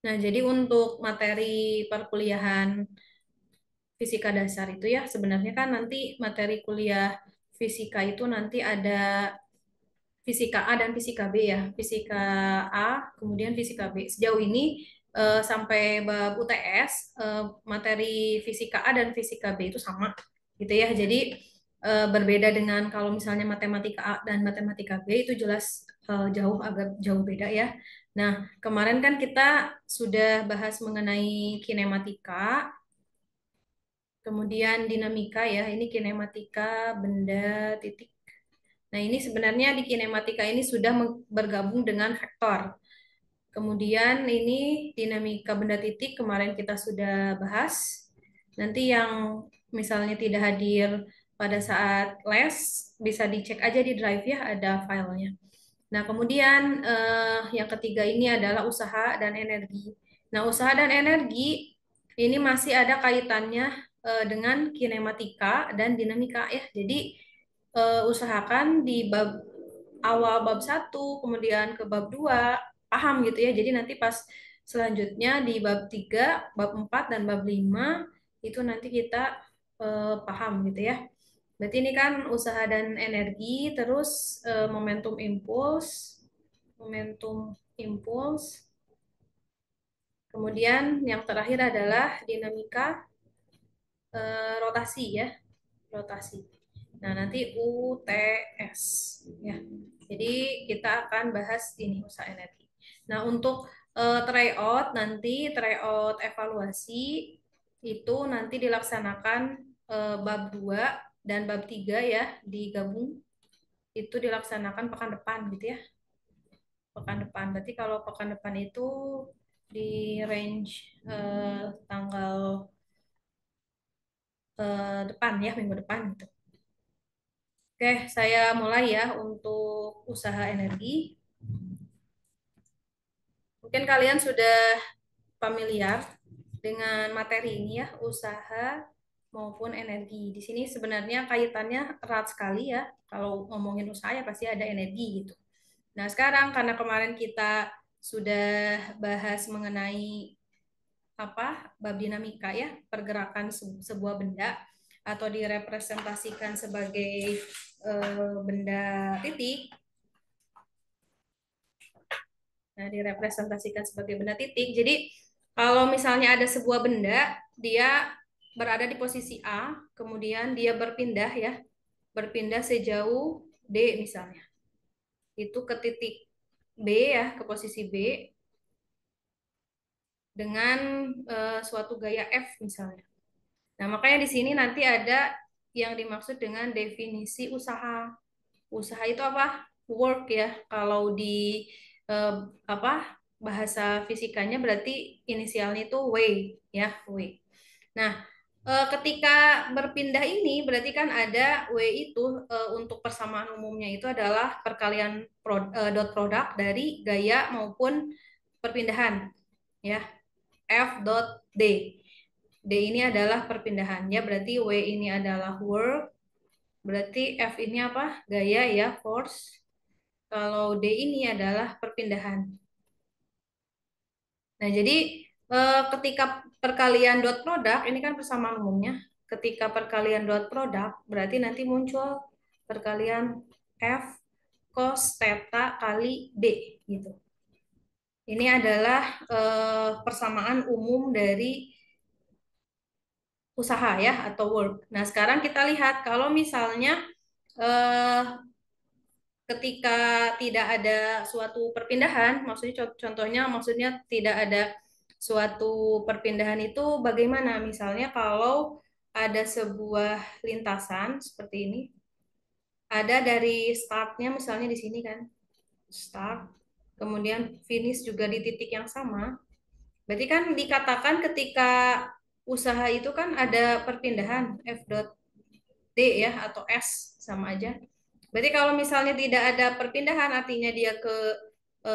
Nah, jadi untuk materi perkuliahan fisika dasar itu ya, sebenarnya kan nanti materi kuliah fisika itu nanti ada fisika A dan fisika B ya. Fisika A, kemudian fisika B. Sejauh ini sampai bab UTS, materi fisika A dan fisika B itu sama gitu ya. Jadi berbeda dengan kalau misalnya matematika A dan matematika B itu jelas jauh agak jauh beda ya. Nah, kemarin kan kita sudah bahas mengenai kinematika, kemudian dinamika ya. Ini kinematika benda titik. Nah, ini sebenarnya di kinematika ini sudah bergabung dengan vektor. Kemudian ini dinamika benda titik kemarin kita sudah bahas. Nanti yang misalnya tidak hadir pada saat les bisa dicek aja di drive ya, ada filenya. Nah, kemudian yang ketiga ini adalah usaha dan energi. Nah, usaha dan energi ini masih ada kaitannya dengan kinematika dan dinamika ya. Jadi usahakan di bab awal bab satu, kemudian ke bab 2 paham gitu ya. Jadi nanti pas selanjutnya di bab 3, bab 4 dan bab 5 itu nanti kita paham gitu ya. Berarti ini kan usaha dan energi, terus momentum impuls. Kemudian yang terakhir adalah dinamika rotasi ya, rotasi. Nah, nanti UTS ya. Jadi kita akan bahas ini usaha energi. Nah, untuk tryout nanti tryout evaluasi itu nanti dilaksanakan bab 2 dan bab 3 ya, digabung itu dilaksanakan pekan depan gitu ya. Pekan depan. Berarti kalau pekan depan itu di range tanggal depan ya, minggu depan gitu. Oke, saya mulai ya untuk usaha energi. Mungkin kalian sudah familiar dengan materi ini ya, usaha maupun energi. Di sini sebenarnya kaitannya erat sekali ya. Kalau ngomongin usaha ya pasti ada energi gitu. Nah, sekarang karena kemarin kita sudah bahas mengenai bab dinamika ya, pergerakan sebuah benda atau direpresentasikan sebagai benda titik. Nah, direpresentasikan sebagai benda titik. Jadi, kalau misalnya ada sebuah benda, dia berada di posisi A, kemudian dia berpindah ya, berpindah sejauh D misalnya. Itu ke titik B ya, ke posisi B dengan suatu gaya F misalnya. Nah, makanya di sini nanti ada yang dimaksud dengan definisi usaha. Usaha itu apa? Work ya. Kalau di eh, bahasa fisikanya berarti inisialnya itu W ya, W. Nah, ketika berpindah ini berarti kan ada W itu untuk persamaan umumnya itu adalah perkalian dot produk dari gaya maupun perpindahan ya. F dot D. D ini adalah perpindahan ya, berarti W ini adalah work, berarti F ini apa? Gaya ya, force. Kalau D ini adalah perpindahan. Nah, jadi ketika perkalian dot produk, ini kan persamaan umumnya. Ketika perkalian dot produk, berarti nanti muncul perkalian F cos theta kali D gitu. Ini adalah persamaan umum dari usaha ya atau work. Nah, sekarang kita lihat kalau misalnya eh, ketika tidak ada suatu perpindahan, maksudnya contohnya maksudnya tidak ada suatu perpindahan itu bagaimana? Misalnya kalau ada sebuah lintasan seperti ini, ada dari startnya misalnya di sini kan, start, kemudian finish juga di titik yang sama. Berarti kan dikatakan ketika usaha itu kan ada perpindahan F dot D ya atau S sama aja. Berarti kalau misalnya tidak ada perpindahan artinya dia ke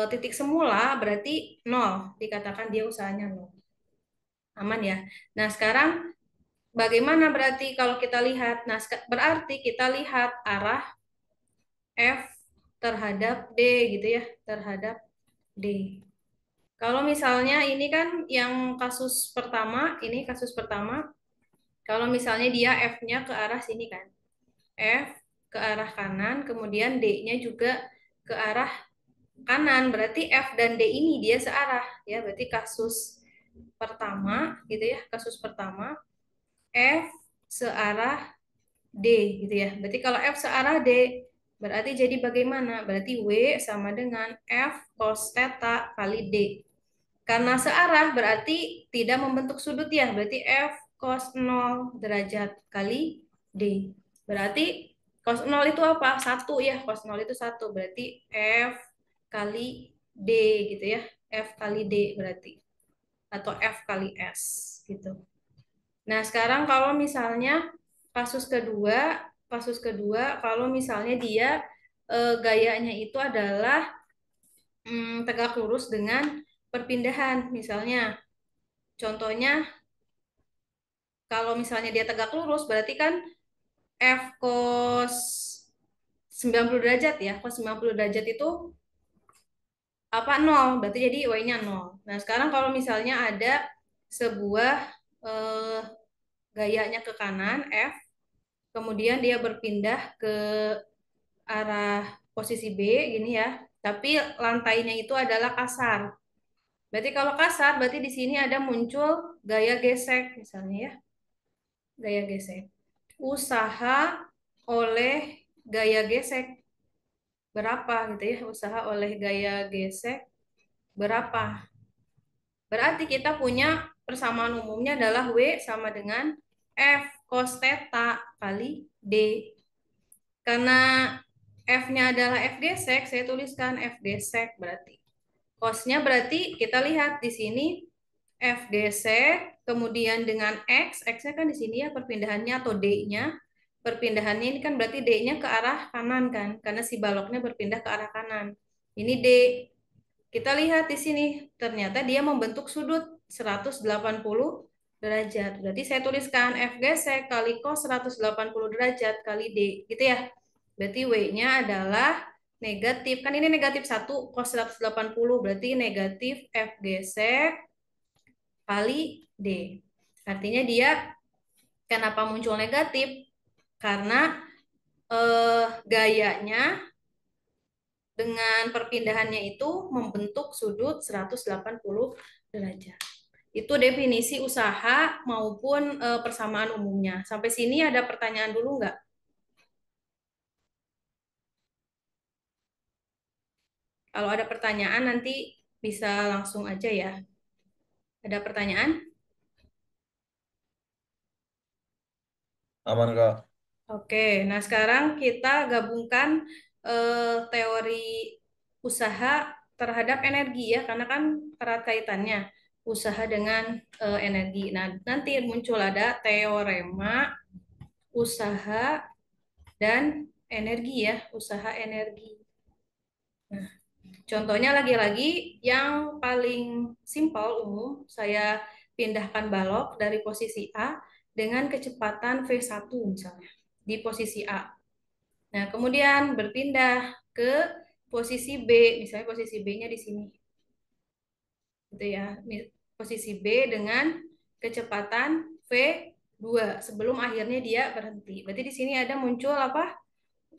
titik semula berarti nol, dikatakan dia usahanya nol. Aman ya. Nah, sekarang bagaimana berarti kalau kita lihat? Nah, berarti kita lihat arah F terhadap D gitu ya, terhadap D. Kalau misalnya ini kan yang kasus pertama, ini kasus pertama. Kalau misalnya dia F-nya ke arah sini kan. F ke arah kanan, kemudian D-nya juga ke arah kanan. Berarti F dan D ini dia searah ya. Berarti kasus pertama gitu ya, kasus pertama F searah D gitu ya. Berarti kalau F searah D, berarti jadi bagaimana? Berarti W sama dengan F cos theta kali D. Karena searah berarti tidak membentuk sudut ya. Berarti F cos 0 derajat kali D. Berarti cos 0 itu apa? Satu ya. Cos 0 itu satu. Berarti F kali D gitu ya. F kali D berarti. Atau F kali S gitu. Nah, sekarang kalau misalnya kasus kedua, kalau misalnya dia gayanya itu adalah tegak lurus dengan perpindahan. Misalnya, contohnya kalau misalnya dia tegak lurus, berarti kan F cos 90 derajat ya. Cos 90 derajat itu apa? Nol. Berarti jadi Y-nya nol. Nah, sekarang kalau misalnya ada sebuah eh, gayanya ke kanan, F, kemudian dia berpindah ke arah posisi B gini ya. Tapi lantainya itu adalah kasar. Berarti kalau kasar, berarti di sini ada muncul gaya gesek misalnya ya, gaya gesek. Usaha oleh gaya gesek berapa gitu ya? Usaha oleh gaya gesek berapa? Berarti kita punya persamaan umumnya adalah W sama dengan F cos theta kali D. Karena F-nya adalah F gesek, saya tuliskan F gesek berarti. Cos-nya berarti kita lihat di sini F gesek, kemudian dengan X, X-nya kan di sini ya perpindahannya atau D-nya. Perpindahannya ini kan berarti D-nya ke arah kanan kan, karena si baloknya berpindah ke arah kanan. Ini D. Kita lihat di sini, ternyata dia membentuk sudut 180 derajat. Berarti saya tuliskan F gesek kali cos 180 derajat kali D, gitu ya. Berarti W-nya adalah negatif. Kan ini negatif 1 cos 180, berarti negatif F gesek kali D. Artinya dia kenapa muncul negatif? Karena gayanya dengan perpindahannya itu membentuk sudut 180 derajat. Itu definisi usaha maupun persamaan umumnya. Sampai sini ada pertanyaan dulu nggak? Kalau ada pertanyaan nanti bisa langsung aja ya. Ada pertanyaan? Aman, Kak. Oke, nah sekarang kita gabungkan teori usaha terhadap energi ya, karena kan erat kaitannya usaha dengan energi. Nah, nanti muncul ada teorema usaha dan energi ya, usaha energi. Nah, contohnya lagi-lagi yang paling simpel umum, saya pindahkan balok dari posisi A dengan kecepatan V1 misalnya di posisi A. Nah, kemudian berpindah ke posisi B, misalnya posisi B-nya di sini, gitu ya. Posisi B dengan kecepatan V2 sebelum akhirnya dia berhenti. Berarti di sini ada muncul apa?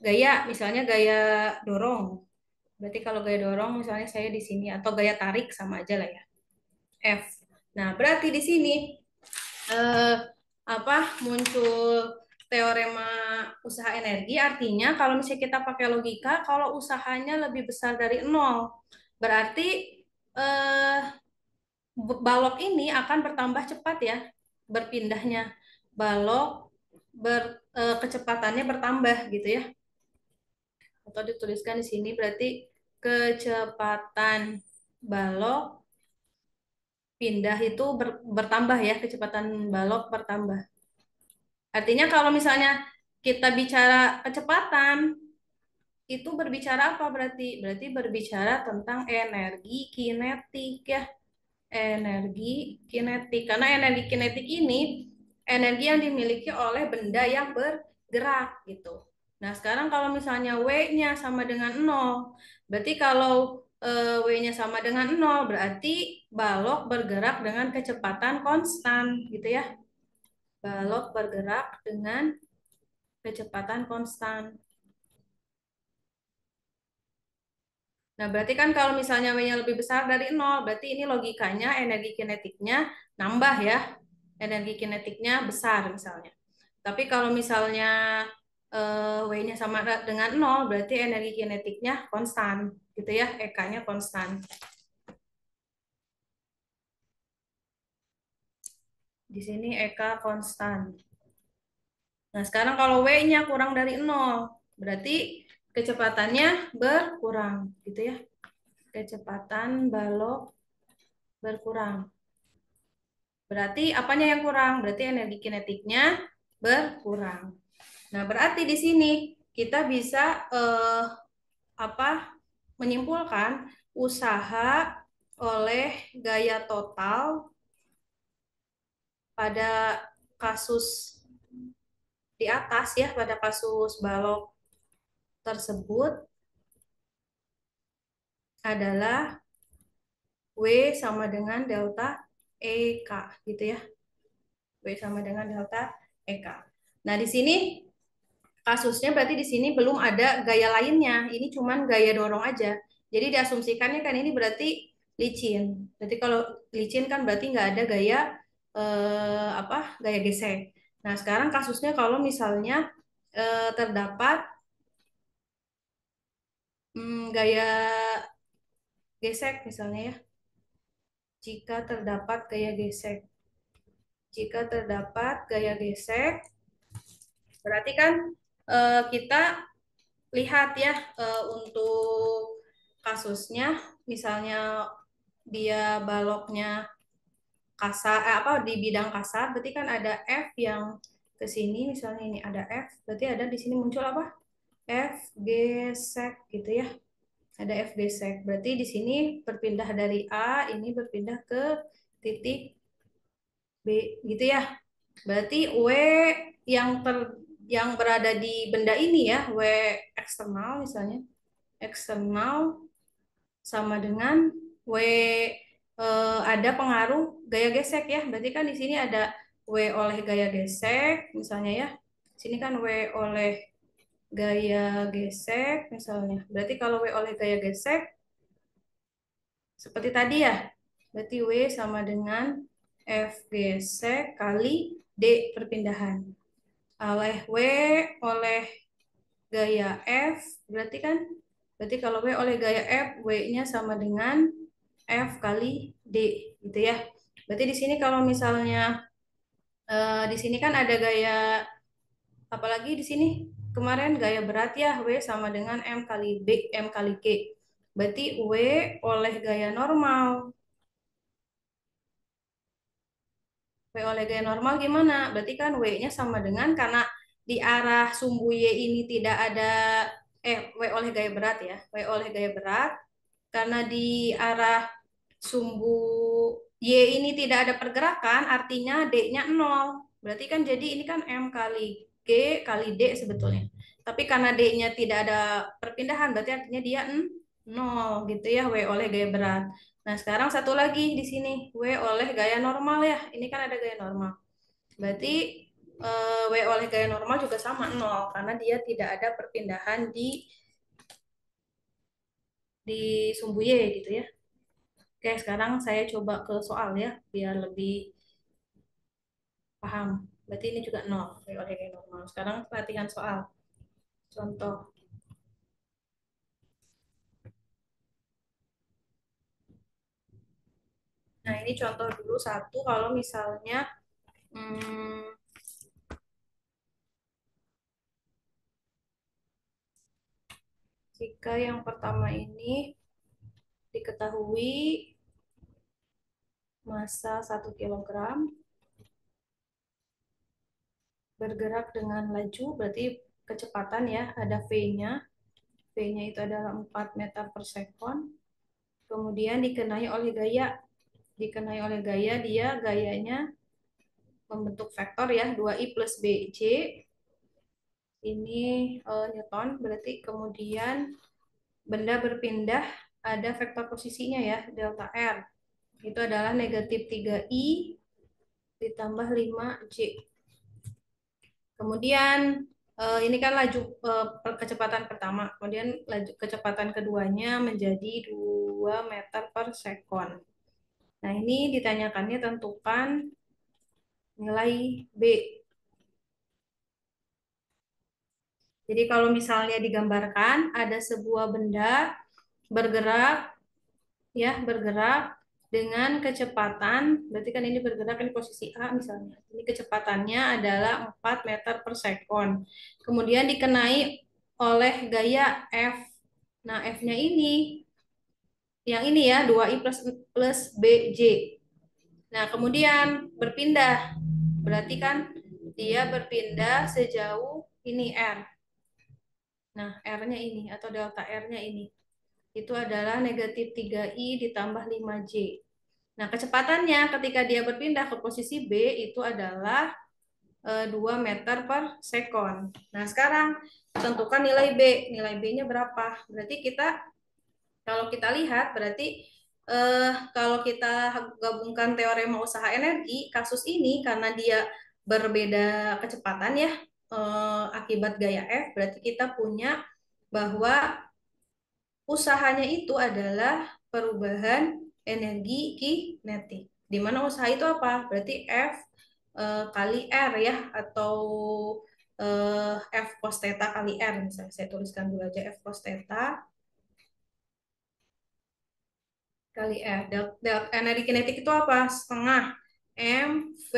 Gaya, misalnya gaya dorong. Berarti kalau gaya dorong misalnya saya di sini atau gaya tarik sama aja lah ya. F. Nah, berarti di sini eh, apa muncul teorema usaha energi artinya kalau misalnya kita pakai logika kalau usahanya lebih besar dari nol berarti eh, balok ini akan bertambah cepat ya berpindahnya balok kecepatannya bertambah gitu ya atau dituliskan di sini berarti kecepatan balok pindah itu bertambah ya kecepatan balok bertambah. Artinya kalau misalnya kita bicara kecepatan, itu berbicara apa berarti? Berarti berbicara tentang energi kinetik ya. Energi kinetik. Karena energi kinetik ini energi yang dimiliki oleh benda yang bergerak gitu. Nah, sekarang kalau misalnya W-nya sama dengan nol, berarti kalau W-nya sama dengan nol, berarti balok bergerak dengan kecepatan konstan, gitu ya. Balok bergerak dengan kecepatan konstan. Nah, berarti kan kalau misalnya W-nya lebih besar dari nol, berarti ini logikanya energi kinetiknya nambah ya. Energi kinetiknya besar misalnya. Tapi kalau misalnya W-nya sama dengan nol, berarti energi kinetiknya konstan, gitu ya, EK-nya konstan. Di sini EK konstan. Nah, sekarang kalau W-nya kurang dari nol, berarti kecepatannya berkurang, gitu ya. Kecepatan balok berkurang. Berarti apanya yang kurang? Berarti energi kinetiknya berkurang. Nah, berarti di sini kita bisa apa menyimpulkan usaha oleh gaya total pada kasus di atas ya, pada kasus balok tersebut adalah W sama dengan delta EK gitu ya. W sama dengan delta EK. Nah, di sini kasusnya berarti di sini belum ada gaya lainnya. Ini cuman gaya dorong aja. Jadi diasumsikannya kan ini berarti licin. Berarti kalau licin kan berarti nggak ada gaya gaya gesek. Nah, sekarang kasusnya kalau misalnya terdapat gaya gesek misalnya ya. Jika terdapat gaya gesek. Jika terdapat gaya gesek, berarti kan kita lihat ya untuk kasusnya, misalnya dia baloknya kasar, di bidang kasar, berarti kan ada F yang ke sini, misalnya ini ada F, berarti ada di sini muncul apa? F gesek gitu ya. Ada F gesek. Berarti di sini berpindah dari A, ini berpindah ke titik B gitu ya. Berarti W yang yang berada di benda ini ya, W eksternal misalnya, eksternal sama dengan W ada pengaruh gaya gesek ya. Berarti kan di sini ada W oleh gaya gesek misalnya ya. Sini kan W oleh gaya gesek misalnya. Berarti kalau W oleh gaya gesek seperti tadi ya. Berarti W sama dengan F gesek kali D perpindahan. Oleh W oleh gaya F berarti kan kalau W oleh gaya F, W-nya sama dengan F kali D gitu ya. Berarti di sini kalau misalnya di sini kan ada gaya apalagi di sini kemarin gaya berat ya, W sama dengan M kali B, M kali G. Berarti W oleh gaya normal. W oleh gaya normal gimana? Berarti kan W-nya sama dengan karena di arah sumbu Y ini tidak ada W oleh gaya berat ya. W oleh gaya berat karena di arah sumbu Y ini tidak ada pergerakan, artinya D-nya 0. Berarti kan jadi ini kan M kali G kali D sebetulnya. Tapi karena D-nya tidak ada perpindahan, berarti artinya dia 0 gitu ya, W oleh gaya berat. Nah, sekarang satu lagi di sini, W oleh gaya normal ya. Ini kan ada gaya normal. Berarti W oleh gaya normal juga sama 0, karena dia tidak ada perpindahan di sumbu Y gitu ya. Oke, sekarang saya coba ke soal ya, biar lebih paham. Berarti ini juga 0, oleh kayak normal. Sekarang latihan soal. Contoh. Nah, ini contoh dulu satu, kalau misalnya hmm, jika yang pertama ini diketahui massa 1 kg bergerak dengan laju, berarti kecepatan ya, ada V-nya. V-nya itu adalah 4 meter per sekon. Kemudian dikenai oleh gaya, dia gayanya membentuk vektor ya, 2i plus bj. Ini Newton, berarti kemudian benda berpindah ada vektor posisinya ya, delta R. Itu adalah negatif 3I ditambah 5J. Kemudian ini kan laju kecepatan pertama, kemudian laju kecepatan keduanya menjadi 2 meter per sekon. Nah, ini ditanyakannya tentukan nilai B. Jadi kalau misalnya digambarkan ada sebuah benda bergerak ya, bergerak dengan kecepatan, berarti kan ini bergerak di posisi A misalnya. Ini kecepatannya adalah 4 meter per sekon. Kemudian dikenai oleh gaya F. Nah, F-nya ini yang ini ya, 2I plus BJ. Nah, kemudian berpindah. Berarti kan dia berpindah sejauh ini R. Nah, R-nya ini atau delta R-nya ini. Itu adalah negatif 3I ditambah 5J. Nah, kecepatannya ketika dia berpindah ke posisi B itu adalah 2 meter per sekon. Nah, sekarang tentukan nilai B. Nilai B-nya berapa? Berarti kalau kita lihat, berarti kalau kita gabungkan teorema usaha energi, kasus ini karena dia berbeda kecepatan ya, akibat gaya F, berarti kita punya bahwa usahanya itu adalah perubahan energi kinetik. Di mana usaha itu apa? Berarti F kali R ya, atau F cos theta kali R. Misalnya saya tuliskan dulu aja F cos theta kali R. Energi kinetik itu apa? Setengah M V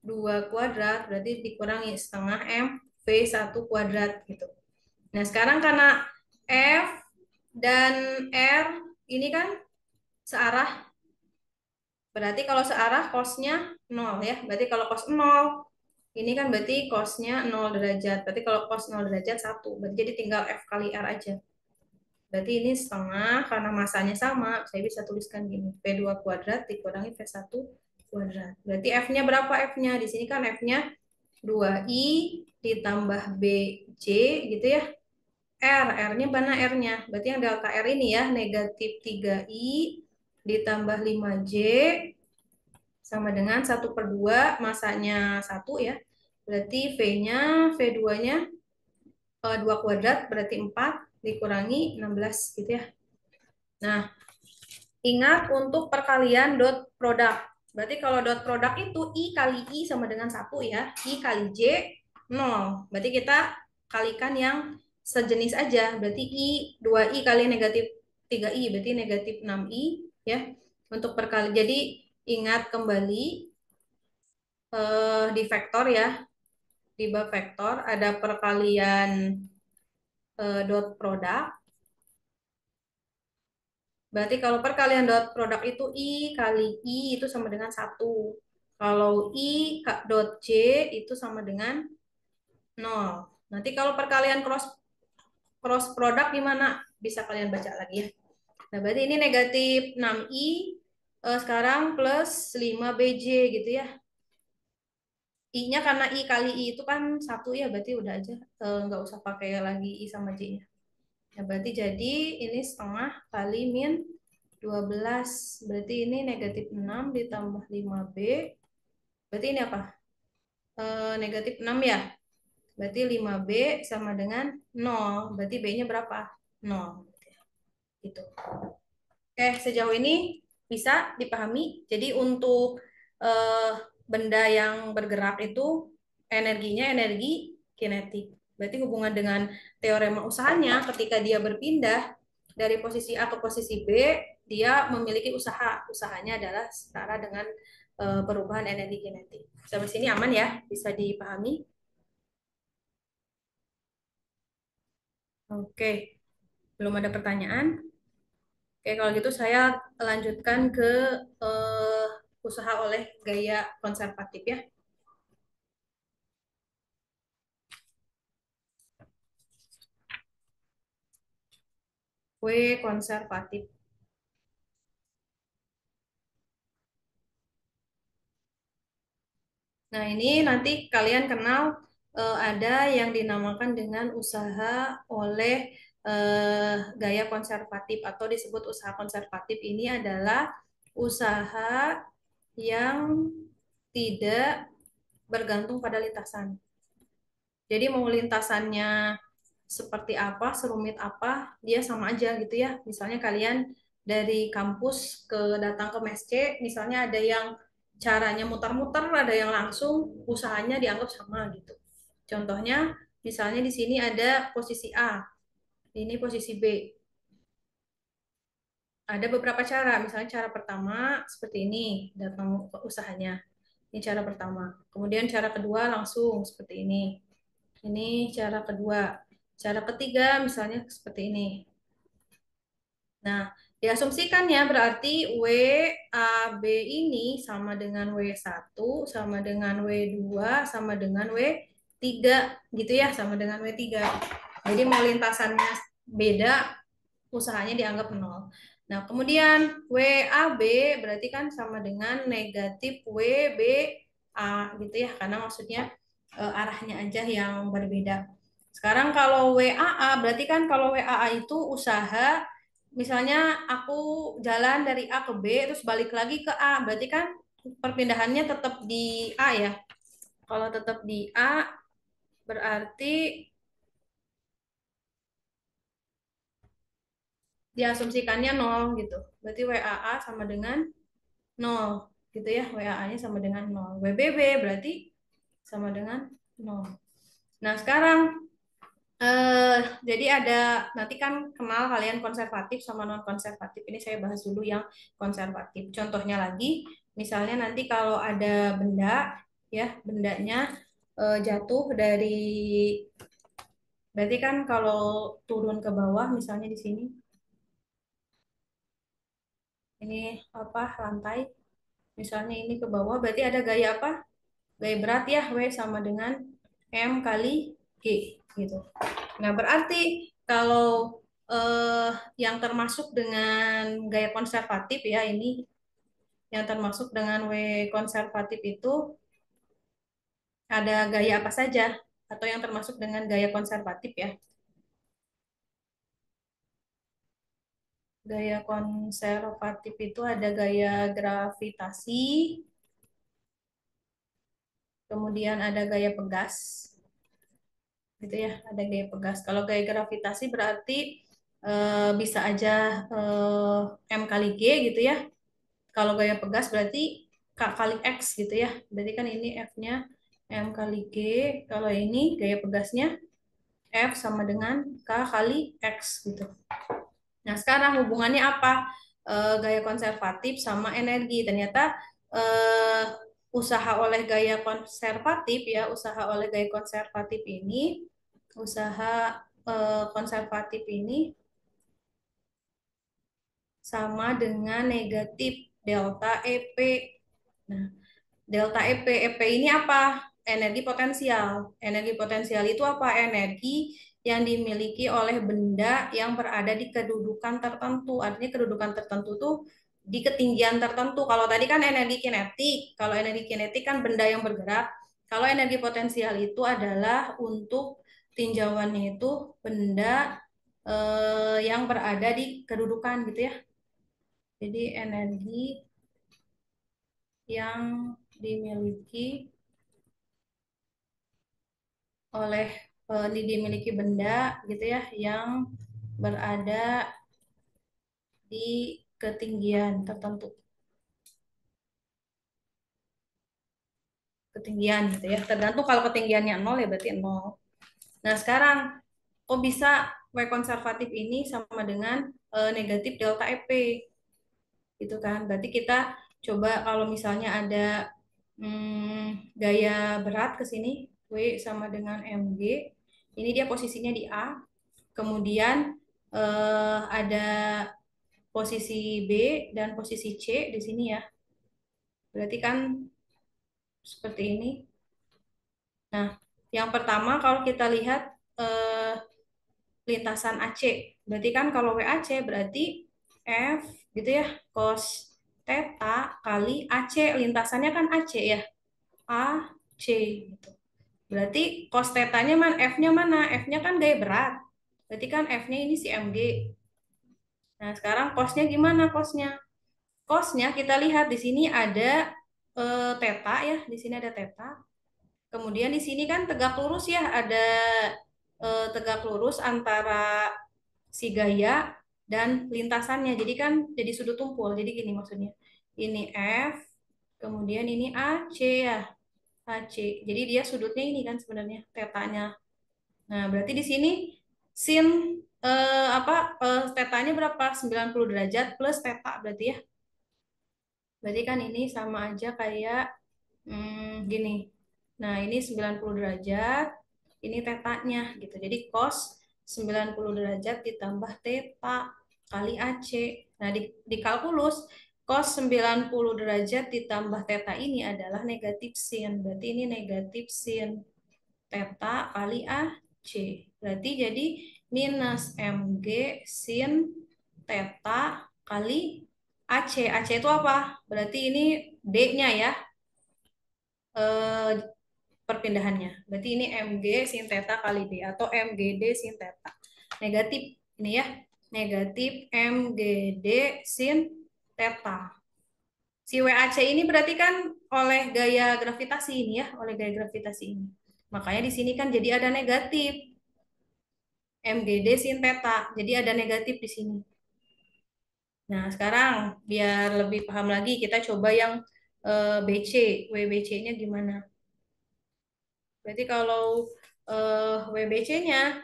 2 kuadrat, berarti dikurangi setengah M V 1 kuadrat gitu. Nah, sekarang karena F dan R ini kan searah, berarti kalau searah cosnya 0 ya. Berarti kalau cos 0, ini kan berarti cosnya 0 derajat. Berarti kalau cos 0 derajat 1. Berarti jadi tinggal F kali R aja. Berarti ini setengah, karena masanya sama, saya bisa tuliskan gini. V2 kuadrat dikurangi V1 kuadrat. Berarti F-nya berapa F-nya? Di sini kan F-nya 2I ditambah BJ gitu ya. R-nya mana R-nya? Berarti yang delta R ini ya, negatif 3I ditambah 5J sama dengan 1/2, masanya 1 ya. Berarti V-nya, V2-nya 2 kuadrat, berarti 4 dikurangi 16 gitu ya. Nah, ingat untuk perkalian dot produk. Berarti kalau dot produk itu I kali I sama dengan 1 ya. I kali J 0. Berarti kita kalikan yang sejenis aja. Berarti I 2I kali negatif 3I. Berarti negatif 6I ya. Untuk perkali. Jadi ingat kembali di vektor ya. Di bab vektor ada perkalian dot produk. Berarti kalau perkalian dot produk itu I kali I itu sama dengan 1. Kalau dot J itu sama dengan 0. Nanti kalau perkalian cross cross produk gimana? Bisa kalian baca lagi ya. Nah, berarti ini negatif 6I sekarang plus 5BJ gitu ya. I-nya karena I kali I itu kan 1 ya, berarti udah aja. Nggak usah pakai lagi I sama J-nya. Ya, berarti jadi ini setengah kali min 12. Berarti ini negatif 6 ditambah 5B. Berarti ini apa? Negatif 6 ya. Berarti 5B sama dengan 0. Berarti B-nya berapa? 0. Gitu. Sejauh ini bisa dipahami. Jadi untuk eh, benda yang bergerak itu energinya energi kinetik. Berarti hubungan dengan teorema usahanya ketika dia berpindah dari posisi A ke posisi B, dia memiliki usaha. Usahanya adalah setara dengan perubahan energi kinetik. Sampai sini aman ya? Bisa dipahami? Oke. Belum ada pertanyaan? Oke, kalau gitu saya lanjutkan ke eh, usaha oleh gaya konservatif ya. W konservatif. Nah, ini nanti kalian kenal ada yang dinamakan dengan usaha oleh gaya konservatif atau disebut usaha konservatif ini adalah usaha yang tidak bergantung pada lintasan. Jadi mau lintasannya seperti apa, serumit apa, dia sama aja gitu ya. Misalnya kalian dari kampus datang ke Mes C, misalnya ada yang caranya muter-muter, ada yang langsung, usahanya dianggap sama gitu. Contohnya, misalnya di sini ada posisi A, ini posisi B. Ada beberapa cara, misalnya cara pertama seperti ini, datang ke usahanya. Ini cara pertama. Kemudian cara kedua langsung seperti ini. Ini cara kedua. Cara ketiga misalnya seperti ini. Nah, diasumsikan ya berarti WAB ini sama dengan W1, sama dengan W2, sama dengan W3 gitu ya, sama dengan W3. Jadi mau lintasannya beda, usahanya dianggap nol. Nah, kemudian WAB berarti kan sama dengan negatif WBA gitu ya, karena maksudnya arahnya aja yang berbeda. Sekarang kalau WAA berarti kan kalau WAA itu usaha, misalnya aku jalan dari A ke B terus balik lagi ke A, berarti kan perpindahannya tetap di A ya. Kalau tetap di A berarti diasumsikannya nol gitu. Berarti WAA sama dengan nol gitu ya. WAA-nya sama dengan nol. WBB berarti sama dengan nol. Nah, sekarang jadi ada nanti kan kenal kalian konservatif sama non konservatif. Ini saya bahas dulu yang konservatif. Contohnya lagi, misalnya nanti kalau ada benda ya, bendanya jatuh dari, berarti kan kalau turun ke bawah misalnya di sini ini apa lantai, misalnya ini ke bawah berarti ada gaya apa? Gaya berat ya, W sama dengan M kali G gitu. Nah, berarti kalau eh, yang termasuk dengan gaya konservatif ya ini yang termasuk dengan W konservatif itu ada gaya apa saja atau yang termasuk dengan gaya konservatif ya. Gaya konservatif itu ada gaya gravitasi, kemudian ada gaya pegas, gitu ya, ada gaya pegas. Kalau gaya gravitasi berarti bisa aja M kali G gitu ya. Kalau gaya pegas berarti K kali X gitu ya. Berarti kan ini F-nya M kali G. Kalau ini gaya pegasnya F sama dengan K kali X gitu. Nah, sekarang hubungannya apa? Gaya konservatif sama energi. Ternyata eh, usaha oleh gaya konservatif ya, usaha oleh gaya konservatif ini, usaha konservatif ini sama dengan negatif delta EP. Nah, delta EP, EP ini apa? Energi potensial. Energi potensial itu apa? Energi yang dimiliki oleh benda yang berada di kedudukan tertentu. Artinya kedudukan tertentu tuh di ketinggian tertentu. Kalau tadi kan energi kinetik. Kalau energi kinetik kan benda yang bergerak. Kalau energi potensial itu adalah untuk tinjauannya itu benda yang berada di kedudukan gitu ya. Jadi energi yang dimiliki oleh dimiliki benda gitu ya yang berada di ketinggian tertentu, ketinggian gitu ya, tergantung kalau ketinggiannya nol ya berarti nol. Nah, sekarang kok bisa W konservatif ini sama dengan negatif delta EP gitu kan, berarti kita coba kalau misalnya ada gaya berat ke sini, W sama dengan mg, ini dia posisinya di A, kemudian ada posisi B dan posisi C di sini ya. Berarti kan seperti ini. Nah, yang pertama kalau kita lihat eh, lintasan AC. Berarti kan kalau WAC berarti F gitu ya, cos theta kali AC. Lintasannya kan AC ya. AC gitu. Berarti cos theta-nya mana? F-nya mana? F-nya kan gaya berat. Berarti kan F-nya ini si MG. Nah, sekarang cosnya gimana cosnya? Cosnya kita lihat di sini ada theta ya, di sini ada theta. Kemudian di sini kan tegak lurus ya, ada tegak lurus antara si gaya dan lintasannya. Jadi kan jadi sudut tumpul. Jadi gini maksudnya. Ini F, kemudian ini AC ya, AC. Jadi dia sudutnya ini kan sebenarnya tetanya. Nah, berarti di sini sin tetanya berapa? 90 derajat plus teta berarti ya. Berarti kan ini sama aja kayak gini. Nah, ini 90 derajat, ini tetanya gitu. Jadi cos 90 derajat ditambah teta kali AC. Nah, di kalkulus cos 90 derajat ditambah teta ini adalah negatif sin. Berarti ini negatif sin teta kali AC. Berarti jadi minus MG sin teta kali AC. AC itu apa? Berarti ini D-nya ya. Eh, Perpindahannya. Berarti ini MG sin theta kali D atau MGD sin theta. Negatif ini ya. Negatif MGD sin theta. Si WAC ini berarti kan oleh gaya gravitasi ini ya, oleh gaya gravitasi ini. Makanya di sini kan jadi ada negatif MGD sin theta. Jadi ada negatif di sini. Nah, sekarang biar lebih paham lagi kita coba yang BC. WBC-nya gimana? Berarti kalau WBC-nya,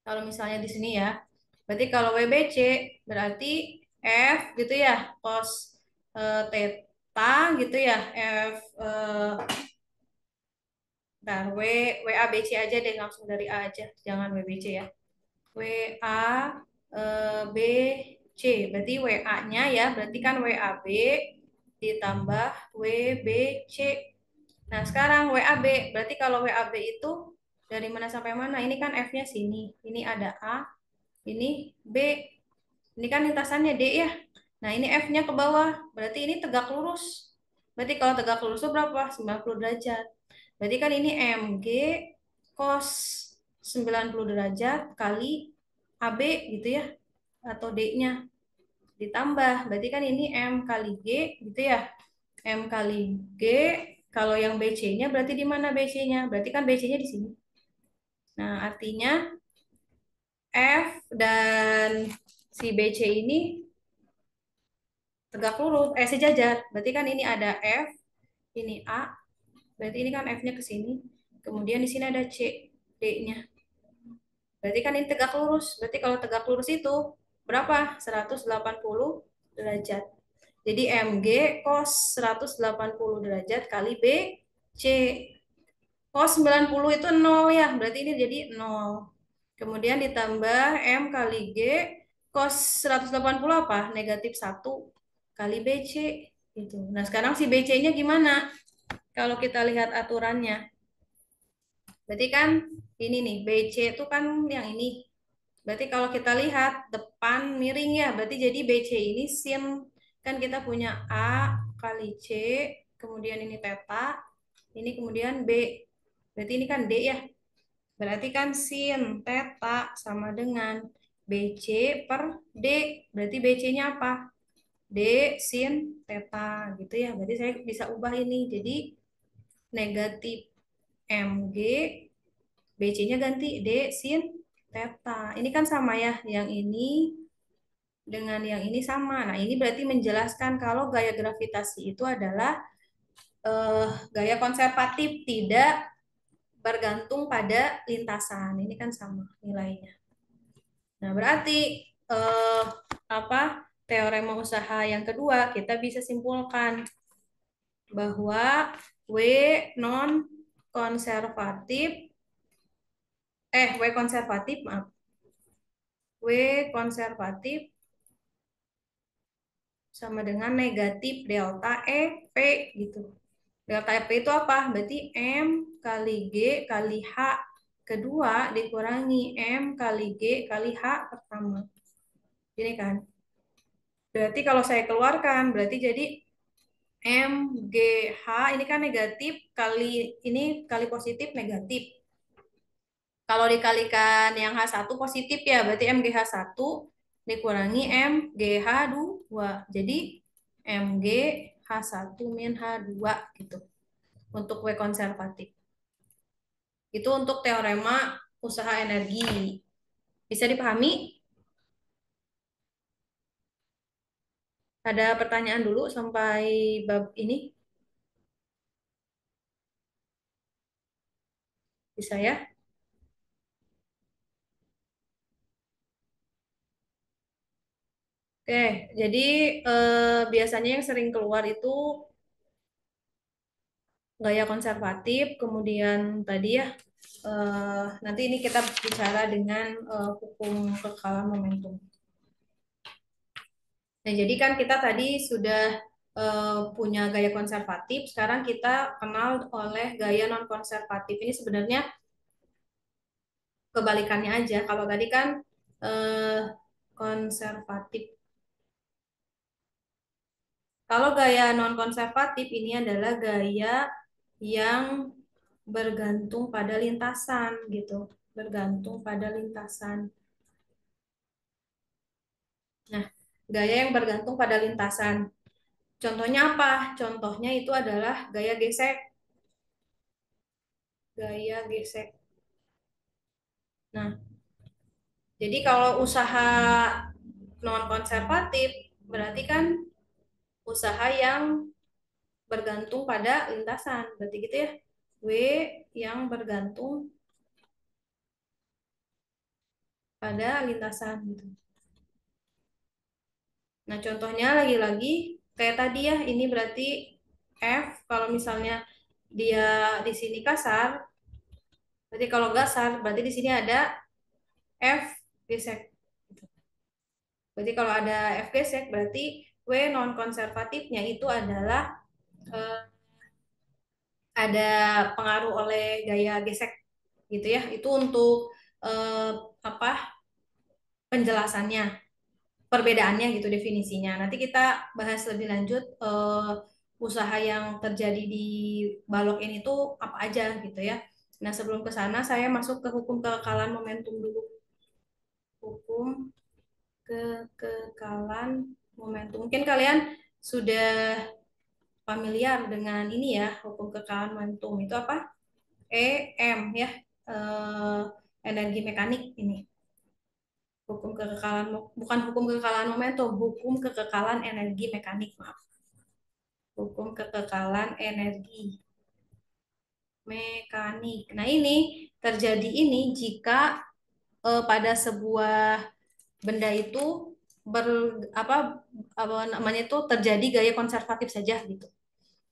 kalau misalnya di sini ya, berarti kalau WBC berarti F gitu ya, cos theta gitu ya, F bentar, WABC aja deh, langsung dari A aja, jangan WBC ya. WABC, berarti WA-nya ya, berarti kan WAB ditambah WBC. Nah, sekarang WAB, berarti kalau WAB itu dari mana sampai mana? Ini kan F-nya sini. Ini ada A, ini B. Ini kan lintasannya D ya. Nah, ini F-nya ke bawah. Berarti ini tegak lurus. Berarti kalau tegak lurus itu berapa? 90 derajat. Berarti kan ini MG cos 90 derajat kali AB gitu ya. Atau D-nya. Ditambah. Berarti kan ini M kali G gitu ya. M kali G, kalau yang BC-nya berarti di mana BC-nya? Berarti kan BC-nya di sini. Nah, artinya F dan si BC ini tegak lurus, sejajar. Berarti kan ini ada F, ini A, berarti ini kan F-nya ke sini. Kemudian di sini ada C, D-nya. Berarti kan ini tegak lurus. Berarti kalau tegak lurus itu berapa? 180 derajat. Jadi MG cos 180 derajat kali B, C. Cos 90 itu 0 ya, berarti ini jadi 0. Kemudian ditambah M kali G, cos 180 apa? Negatif 1 kali BC. Gitu. Nah, sekarang si BC-nya gimana? Kalau kita lihat aturannya. Berarti kan ini nih, BC itu kan yang ini. Berarti kalau kita lihat depan miring ya, berarti jadi BC ini sin. Kan kita punya A kali C, kemudian ini theta, ini kemudian B. Berarti ini kan D ya. Berarti kan sin theta sama dengan BC per D. Berarti BC-nya apa? D sin theta gitu ya. Berarti saya bisa ubah ini. Jadi negatif MG, BC-nya ganti D sin theta. Ini kan sama ya. Yang ini dengan yang ini sama. Nah, ini berarti menjelaskan kalau gaya gravitasi itu adalah gaya konservatif, tidak bergantung pada lintasan. Ini kan sama nilainya. Nah, berarti eh, apa teorema usaha yang kedua kita bisa simpulkan bahwa W non konservatif W konservatif maaf W konservatif sama dengan negatif delta EP gitu. Delta EP itu apa? Berarti M kali G kali H kedua dikurangi M kali G kali H pertama. Ini kan. Berarti kalau saya keluarkan, berarti jadi MGH ini kan negatif kali ini kali positif negatif. Kalau dikalikan yang H1 positif ya, berarti MgH1 dikurangi MgH2. Jadi MgH1 min H2 gitu untuk W konservatif. Itu untuk teorema usaha energi. Bisa dipahami? Ada pertanyaan dulu sampai bab ini? Bisa ya? Oke, jadi biasanya yang sering keluar itu gaya konservatif, kemudian tadi ya, nanti ini kita bicara dengan hukum kekalahan momentum. Nah, jadi kan kita tadi sudah punya gaya konservatif, sekarang kita kenal oleh gaya non konservatif. Ini sebenarnya kebalikannya aja. Kalau tadi kan eh, konservatif. Kalau gaya non konservatif ini adalah gaya yang bergantung pada lintasan gitu, bergantung pada lintasan. Nah, gaya yang bergantung pada lintasan. Contohnya apa? Contohnya itu adalah gaya gesek. Gaya gesek. Nah, jadi kalau usaha non konservatif berarti kan usaha yang bergantung pada lintasan. Berarti gitu ya. W yang bergantung pada lintasan gitu. Nah, contohnya lagi-lagi kayak tadi ya, ini berarti F kalau misalnya dia di sini kasar, berarti kalau gasar berarti di sini ada F gesek. Berarti kalau ada F gesek berarti W non konservatifnya itu adalah eh, ada pengaruh oleh gaya gesek gitu ya. Itu untuk eh, apa penjelasannya, perbedaannya gitu definisinya. Nanti kita bahas lebih lanjut usaha yang terjadi di balok ini tuh apa aja gitu ya. Nah, sebelum ke sana saya masuk ke hukum kekekalan momentum dulu. Hukum kekekalan momentum. Mungkin kalian sudah familiar dengan ini ya, hukum kekekalan momentum itu apa? EM ya, eh, energi mekanik ini. Hukum kekekalan, bukan hukum kekekalan momentum, hukum kekekalan energi mekanik, maaf. Hukum kekekalan energi mekanik. Nah, ini terjadi ini jika pada sebuah benda itu ber apa apa namanya itu terjadi gaya konservatif saja gitu.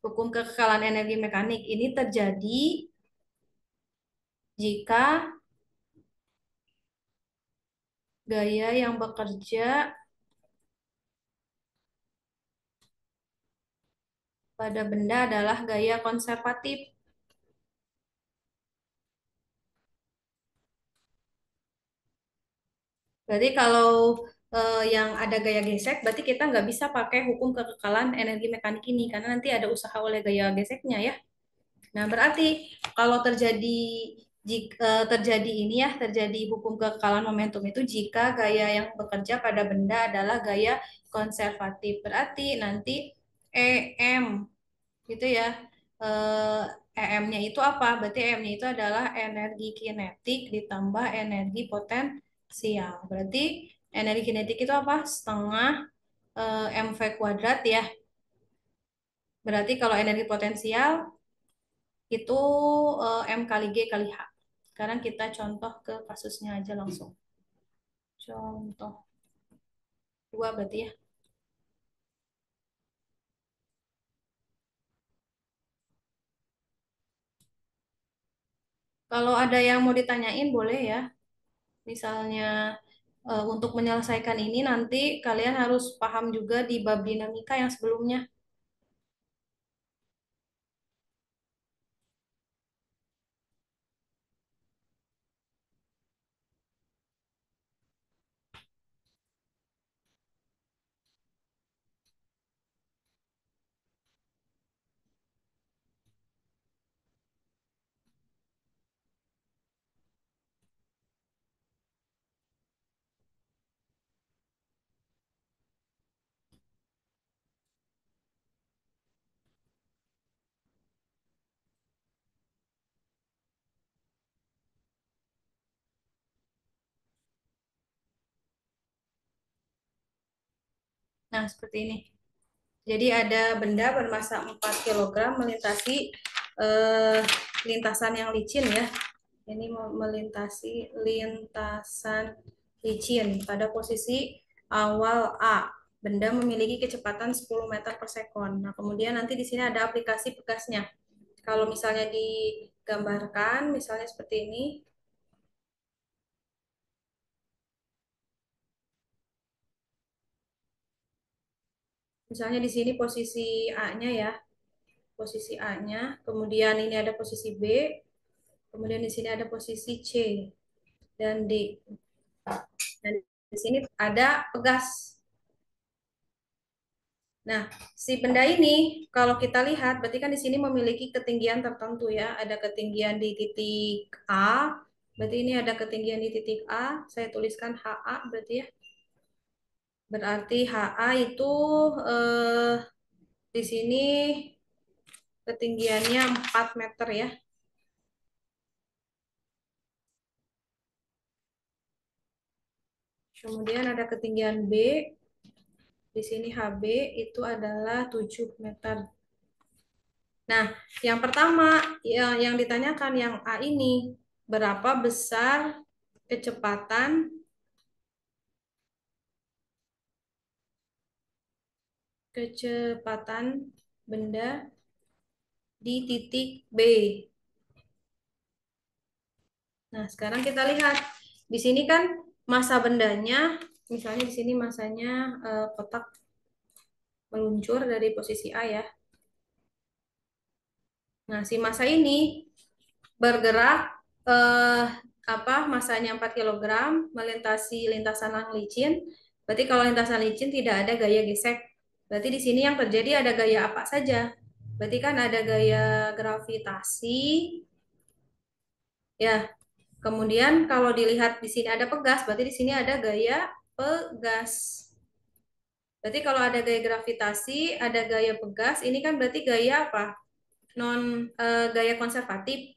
Hukum kekekalan energi mekanik ini terjadi jika gaya yang bekerja pada benda adalah gaya konservatif. Berarti kalau yang ada gaya gesek, berarti kita nggak bisa pakai hukum kekekalan energi mekanik ini, karena nanti ada usaha oleh gaya geseknya ya. Nah, berarti kalau terjadi ini ya, terjadi hukum kekekalan momentum itu jika gaya yang bekerja pada benda adalah gaya konservatif. Berarti nanti EM gitu ya. Eh, EM-nya itu apa? Berarti EM-nya itu adalah energi kinetik ditambah energi potensial. Berarti energi kinetik itu apa? Setengah mv kuadrat ya. Berarti kalau energi potensial itu M kali G kali H. Sekarang kita contoh ke kasusnya aja langsung. Contoh dua berarti ya. Kalau ada yang mau ditanyain boleh ya. Misalnya untuk menyelesaikan ini nanti kalian harus paham juga di bab dinamika yang sebelumnya. Nah, seperti ini. Jadi ada benda bermassa 4 kg melintasi eh, lintasan yang licin ya. Ini melintasi lintasan licin pada posisi awal A. Benda memiliki kecepatan 10 meter per sekon. Nah, kemudian nanti di sini ada aplikasi pegasnya. Kalau misalnya digambarkan, misalnya seperti ini, misalnya di sini posisi A-nya ya, posisi A-nya, kemudian ini ada posisi B, kemudian di sini ada posisi C dan D. Dan di sini ada pegas. Nah, si benda ini kalau kita lihat berarti kan di sini memiliki ketinggian tertentu ya. Ada ketinggian di titik A. Berarti ini ada ketinggian di titik A. Saya tuliskan HA berarti ya. Berarti HA itu eh, di sini ketinggiannya 4 meter ya. Kemudian ada ketinggian B. Di sini HB itu adalah 7 meter. Nah, yang pertama yang ditanyakan yang A ini, berapa besar kecepatan kecepatan benda di titik B. Nah, sekarang kita lihat di sini kan massa bendanya, misalnya di sini massanya kotak meluncur dari posisi A ya. Nah, si massa ini bergerak eh, masanya 4 kilogram melintasi lintasan yang licin. Berarti kalau lintasan licin tidak ada gaya gesek. Berarti di sini yang terjadi ada gaya apa saja? Berarti kan ada gaya gravitasi ya. Kemudian kalau dilihat di sini ada pegas, berarti di sini ada gaya pegas. Berarti kalau ada gaya gravitasi, ada gaya pegas, ini kan berarti gaya apa? Gaya konservatif.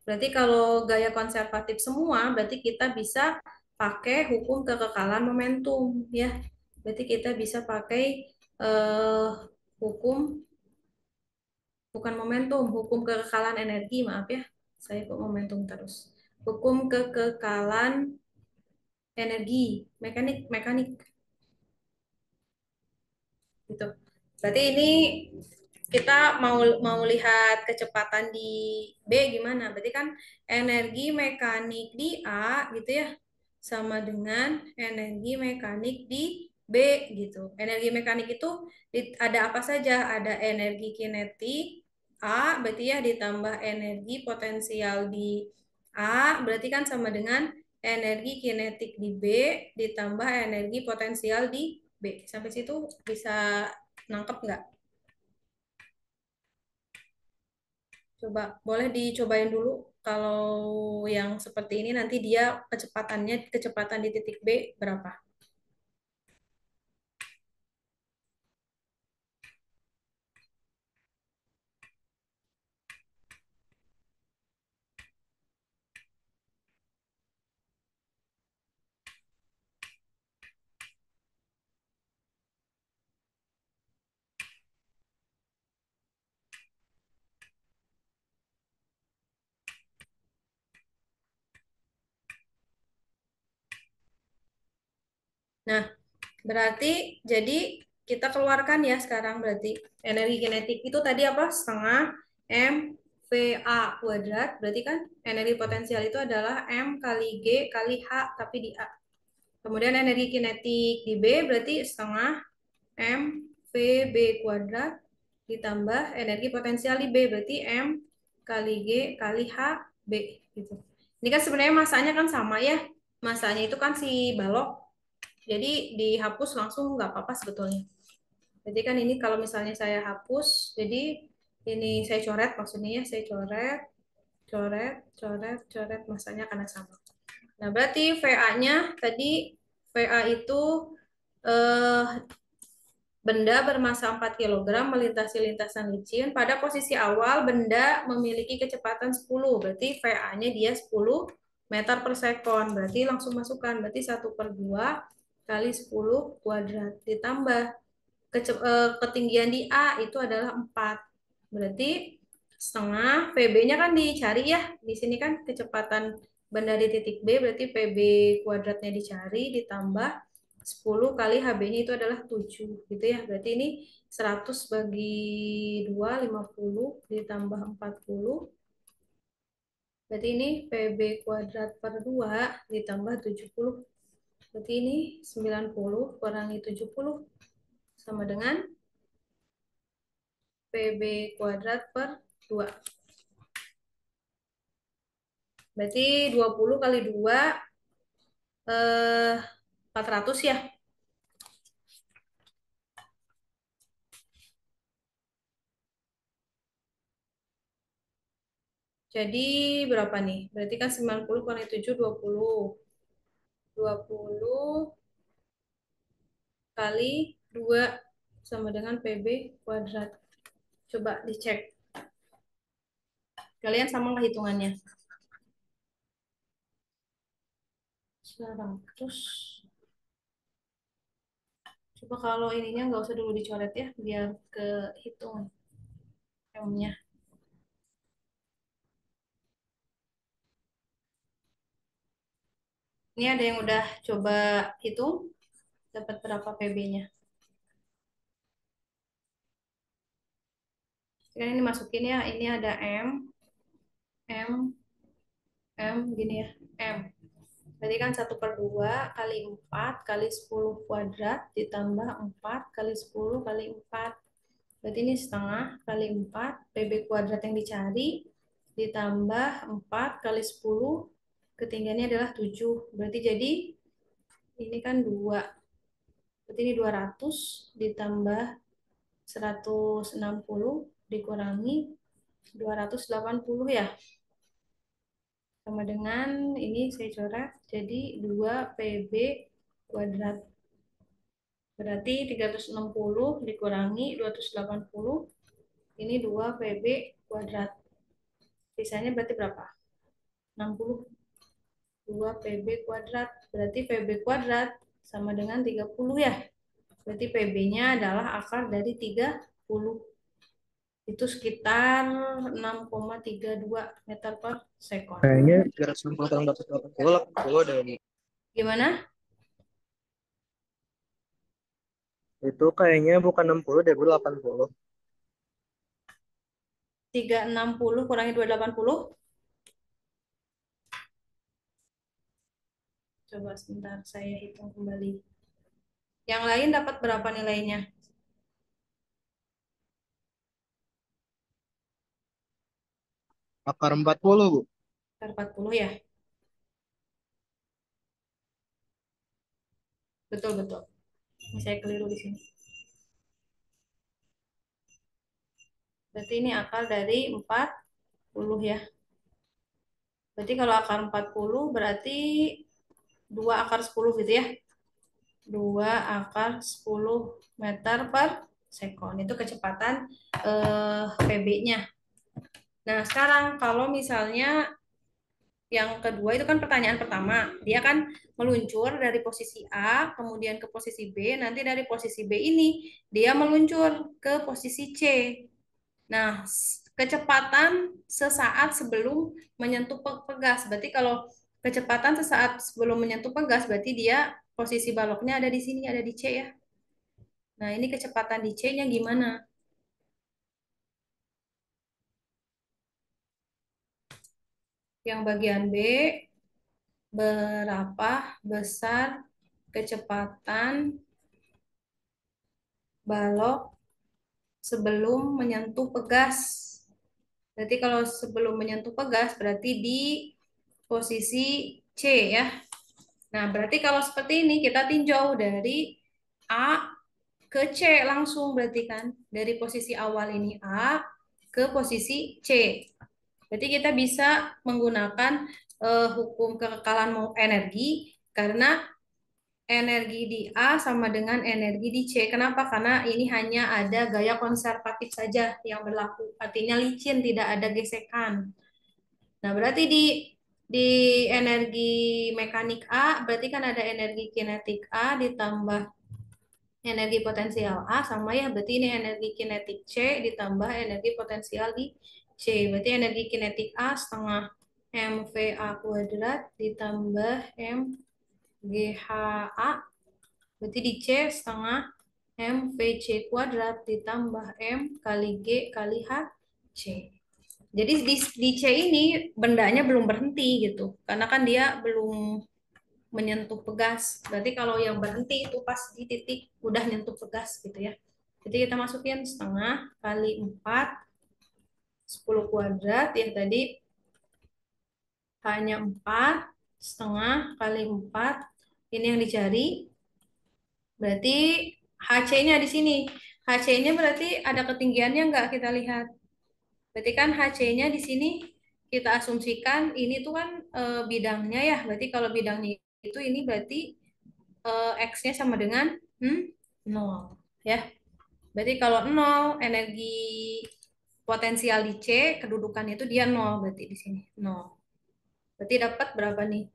Berarti kalau gaya konservatif semua, berarti kita bisa pakai hukum kekekalan momentum ya. Berarti kita bisa pakai eh, hukum bukan momentum, hukum kekekalan energi, maaf ya. Saya kok momentum terus. Hukum kekekalan energi, mekanik, mekanik gitu. Berarti ini kita mau lihat kecepatan di B gimana? Berarti kan energi mekanik di A gitu ya sama dengan energi mekanik di B gitu. Energi mekanik itu ada apa saja? Ada energi kinetik A berarti ya ditambah energi potensial di A berarti kan sama dengan energi kinetik di B ditambah energi potensial di B. Sampai situ bisa nangkep nggak? Coba, boleh dicobain dulu. Kalau yang seperti ini nanti dia kecepatan di titik B berapa? Nah, berarti jadi kita keluarkan ya sekarang berarti energi kinetik itu tadi apa? Setengah M VA kuadrat. Berarti kan energi potensial itu adalah M kali G kali H tapi di A. Kemudian energi kinetik di B berarti setengah M V B kuadrat ditambah energi potensial di B berarti M kali G kali H B gitu. Ini kan sebenarnya masanya kan sama ya. Masanya itu kan si balok. Jadi dihapus langsung nggak apa-apa sebetulnya. Jadi kan ini kalau misalnya saya hapus, jadi ini saya coret maksudnya ya, saya coret, coret, coret, coret masanya karena sama. Nah, berarti VA-nya tadi VA itu eh, benda bermassa 4 kilogram melintasi lintasan licin. Pada posisi awal, benda memiliki kecepatan 10. Berarti VA-nya dia 10 meter per sekon. Berarti langsung masukkan. Berarti 1/2 kali 10 kuadrat. Ditambah. ketinggian di A itu adalah 4. Berarti setengah PB-nya kan dicari ya. Di sini kan kecepatan benda di titik B, berarti PB kuadratnya dicari ditambah 10 kali HB-nya itu adalah 7 gitu ya. Berarti ini 100 bagi 2 50 ditambah 40. Berarti ini PB kuadrat per 2 ditambah 70. Berarti ini 90 kurangi 70 sama dengan PB kuadrat per 2. Berarti 20 kali 2 eh, 400 ya. Jadi berapa nih? Berarti kan 90 kurangi 7 20. 20 kali 2 sama dengan PB kuadrat. Coba dicek. Kalian sama nggak hitungannya? 100. Coba kalau ininya nggak usah dulu dicoret ya, biar kehitung M-nya. Ini ada yang udah coba hitung, dapat berapa PB-nya. Sekarang ini masukin ya, ini ada M, gini ya, M. Berarti kan 1/2 kali 4 kali 10 kuadrat ditambah 4 kali 10 kali 4. Berarti ini setengah kali 4, PB kuadrat yang dicari, ditambah 4 kali 10, ketinggiannya adalah 7. Berarti jadi ini kan 2. Berarti ini 200 ditambah 160 dikurangi 280 ya. Sama dengan ini saya coret jadi 2 PB kuadrat. Berarti 360 dikurangi 280 ini 2 PB kuadrat. Sisanya berarti berapa? 60. 2 PB kuadrat. Berarti PB kuadrat sama dengan 30 ya. Berarti PB-nya adalah akar dari 30. Itu sekitar 6,32 meter per sekon. Kayaknya 360 tahun 480 80 ada ini. Gimana? Itu kayaknya bukan 60 deh, Bu, 80. 360 kurangi 280. Coba sebentar saya hitung kembali. Yang lain dapat berapa nilainya? Akar 40, Bu. Akar 40 ya? Betul, betul. Ini saya keliru di sini. Berarti ini akar dari 40 ya. Berarti kalau akar 40 berarti 2 akar 10 gitu ya. 2 akar 10 meter per sekon. Itu kecepatan PB-nya. Nah, sekarang kalau misalnya yang kedua itu kan pertanyaan pertama. Dia kan meluncur dari posisi A, kemudian ke posisi B. Nanti dari posisi B ini dia meluncur ke posisi C. Nah, kecepatan sesaat sebelum menyentuh pegas. Berarti kalau kecepatan sesaat sebelum menyentuh pegas, berarti dia posisi baloknya ada di sini, ada di C ya. Nah, ini kecepatan di C-nya gimana? Yang bagian B, berapa besar kecepatan balok sebelum menyentuh pegas? Berarti kalau sebelum menyentuh pegas, berarti di posisi C ya. Nah, berarti kalau seperti ini kita tinjau dari A ke C langsung berarti kan. Dari posisi awal ini A ke posisi C. Berarti kita bisa menggunakan hukum kekekalan energi karena energi di A sama dengan energi di C. Kenapa? Karena ini hanya ada gaya konservatif saja yang berlaku. Artinya licin, tidak ada gesekan. Nah, berarti di energi mekanik A, berarti kan ada energi kinetik A ditambah energi potensial A sama ya, berarti ini energi kinetik C ditambah energi potensial di C. Berarti energi kinetik A setengah MVA kuadrat ditambah MGHA. Berarti di C setengah MVC kuadrat ditambah M kali G kali HC. Jadi di C ini bendanya belum berhenti gitu. Karena kan dia belum menyentuh pegas. Berarti kalau yang berhenti itu pas di titik udah nyentuh pegas gitu ya. Jadi kita masukin setengah kali 4 10 kuadrat ya tadi hanya 4 setengah kali 4 ini yang dicari. Berarti HC-nya di sini. HC-nya berarti ada ketinggiannya nggak kita lihat. Berarti kan HC-nya di sini kita asumsikan ini tuh kan bidangnya ya. Berarti kalau bidangnya itu ini berarti X-nya sama dengan 0 ya. Berarti kalau 0 energi potensial di C kedudukan itu dia 0 berarti di sini 0. Berarti dapat berapa nih?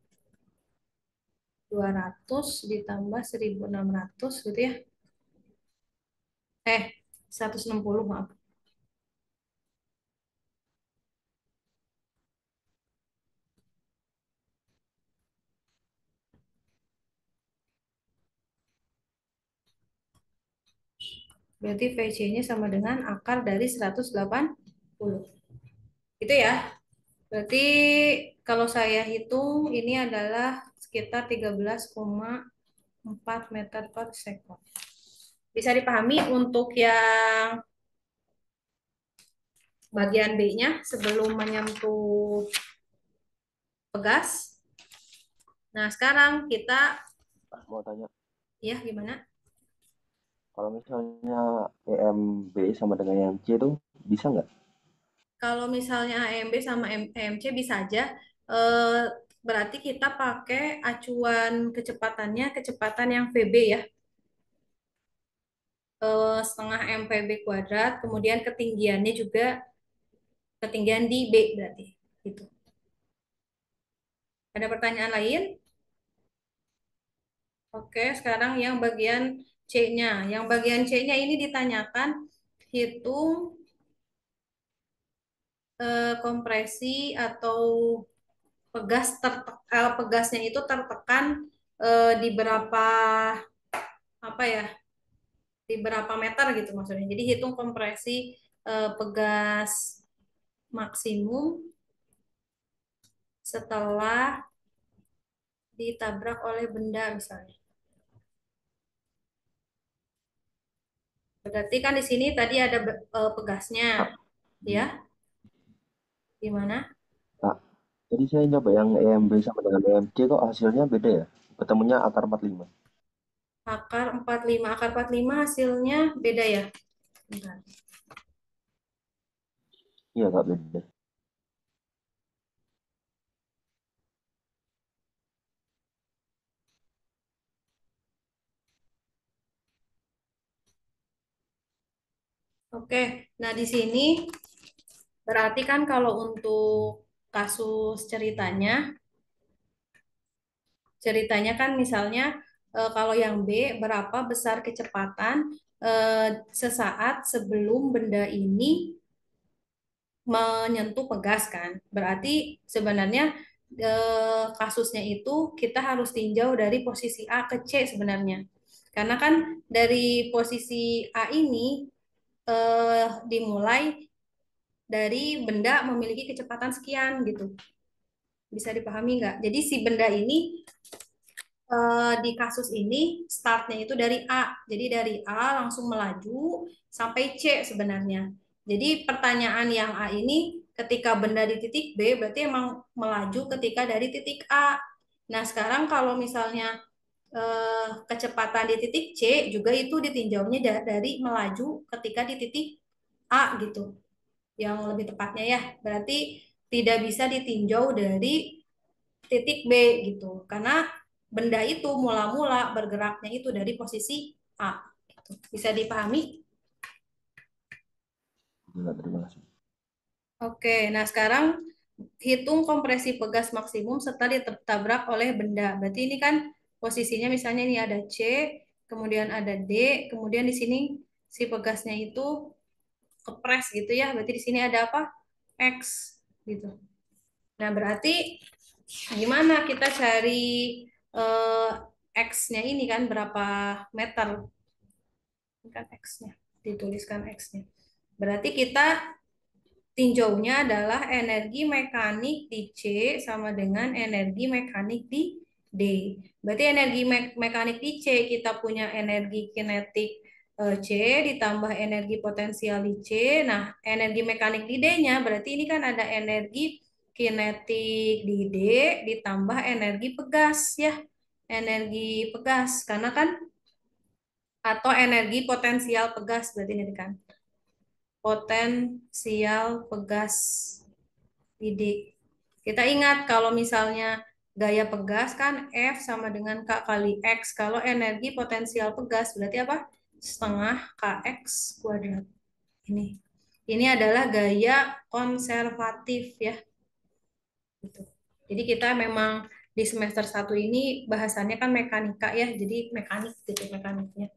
200 ditambah 1600 gitu ya. 160 maaf. Berarti VC-nya sama dengan akar dari 180. Itu ya. Berarti kalau saya hitung ini adalah sekitar 13,4 meter per second. Bisa dipahami untuk yang bagian B-nya sebelum menyentuh pegas. Nah, sekarang kita Mau tanya, ya gimana? kalau misalnya EMB sama dengan yang C itu bisa nggak? Kalau misalnya AMB sama EMC bisa aja. Eh, berarti kita pakai acuan kecepatannya, kecepatan yang VB ya. Setengah MPB kuadrat, kemudian ketinggiannya juga ketinggian di B berarti. Gitu. Ada pertanyaan lain? Oke, sekarang yang bagian C-nya. Yang bagian C-nya ini ditanyakan hitung kompresi atau pegasnya itu tertekan di berapa apa ya? Di berapa meter gitu maksudnya. Jadi hitung kompresi pegas maksimum setelah ditabrak oleh benda misalnya. Berarti kan di sini tadi ada pegasnya, Kak, ya? Gimana? Kak, jadi saya nyoba yang EMB sama dengan EMC kok hasilnya beda ya? Ketemunya akar 45. Akar 45 hasilnya beda ya? Bentar. Iya Kak, beda. Oke, nah di sini berarti kan kalau untuk kasus ceritanya kan misalnya kalau yang B berapa besar kecepatan sesaat sebelum benda ini menyentuh pegas kan. Berarti sebenarnya kasusnya itu kita harus tinjau dari posisi A ke C sebenarnya. Karena kan dari posisi A ini dimulai dari benda memiliki kecepatan sekian gitu. Bisa dipahami nggak? Jadi si benda ini di kasus ini startnya itu dari A. Jadi dari A langsung melaju sampai C sebenarnya. Jadi pertanyaan yang A ini ketika benda di titik B berarti emang melaju ketika dari titik A. Nah, sekarang kalau misalnya kecepatan di titik C juga itu ditinjaunya dari melaju ketika di titik A gitu. Yang lebih tepatnya ya. Berarti tidak bisa ditinjau dari titik B gitu. Karena benda itu mula-mula bergeraknya itu dari posisi A. Gitu. Bisa dipahami? Gila, terima kasih. Oke, nah sekarang hitung kompresi pegas maksimum setelah ditabrak oleh benda. Berarti ini kan posisinya misalnya ini ada C, kemudian ada D, kemudian di sini si pegasnya itu kepres gitu ya. Berarti di sini ada apa? X gitu. Nah, berarti gimana kita cari eh, X-nya ini kan berapa meter? Ini kan X-nya, dituliskan X-nya. Berarti kita tinjaunya adalah energi mekanik di C sama dengan energi mekanik di D. Berarti energi mekanik di C kita punya energi kinetik C ditambah energi potensial di C. Nah, energi mekanik di D-nya berarti ini kan ada energi kinetik di D ditambah energi pegas ya. Energi pegas karena kan atau energi potensial pegas berarti ini kan. Potensial pegas didik. Kita ingat kalau misalnya gaya pegas kan F sama dengan K kali X. Kalau energi potensial pegas berarti apa? Setengah KX kuadrat. Ini. Ini adalah gaya konservatif ya. Gitu. Jadi kita memang di semester 1 ini bahasannya kan mekanika ya. Jadi mekanik gitu mekaniknya.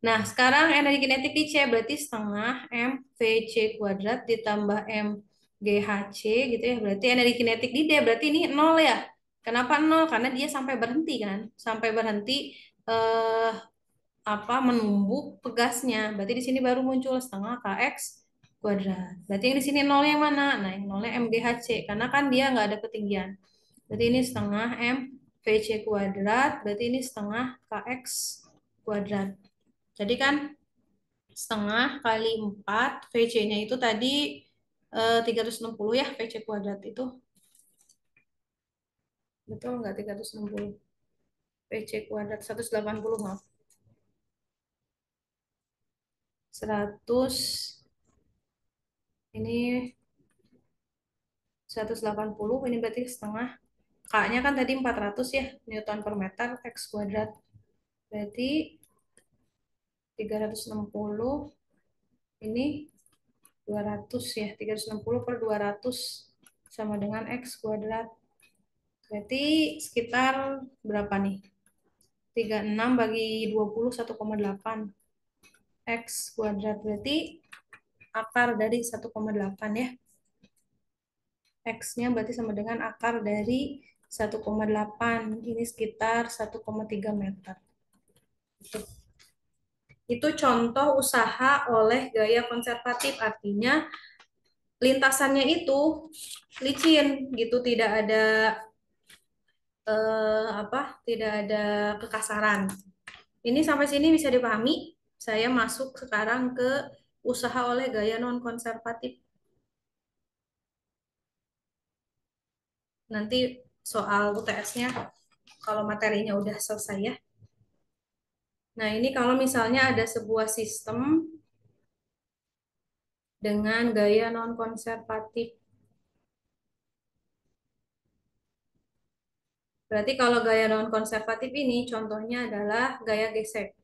Nah, sekarang energi kinetik di C berarti setengah M VC kuadrat ditambah M GHC gitu ya. Berarti energi kinetik di D berarti ini nol ya. Kenapa nol? Karena dia sampai berhenti kan. Sampai berhenti eh, apa menumbuk pegasnya. Berarti di sini baru muncul setengah KX kuadrat. Berarti yang di sini nolnya yang mana? Nah, yang nolnya MGHC. Karena kan dia nggak ada ketinggian. Berarti ini setengah M VC kuadrat. Berarti ini setengah KX kuadrat. Jadi kan setengah kali 4 VC-nya itu tadi 360 ya VC kuadrat itu. Betul nggak 360? VC kuadrat 180 maaf. 100 ini 180 ini berarti setengah. K-nya kan tadi 400 ya Newton per meter X kuadrat. Berarti 360 ini 200 ya. 360 per 200 sama dengan X kuadrat. Berarti sekitar berapa nih? 36 bagi 20, 1,8 X kuadrat. Berarti akar dari 1,8 ya. X-nya berarti sama dengan akar dari 1,8. Ini sekitar 1,3 meter. Itu contoh usaha oleh gaya konservatif. Artinya lintasannya itu licin gitu, tidak ada tidak ada kekasaran. Ini sampai sini bisa dipahami. Saya masuk sekarang ke usaha oleh gaya non konservatif. Nanti soal UTS-nya kalau materinya udah selesai ya. Nah, ini kalau misalnya ada sebuah sistem dengan gaya non konservatif. Berarti kalau gaya non konservatif ini contohnya adalah gaya gesek.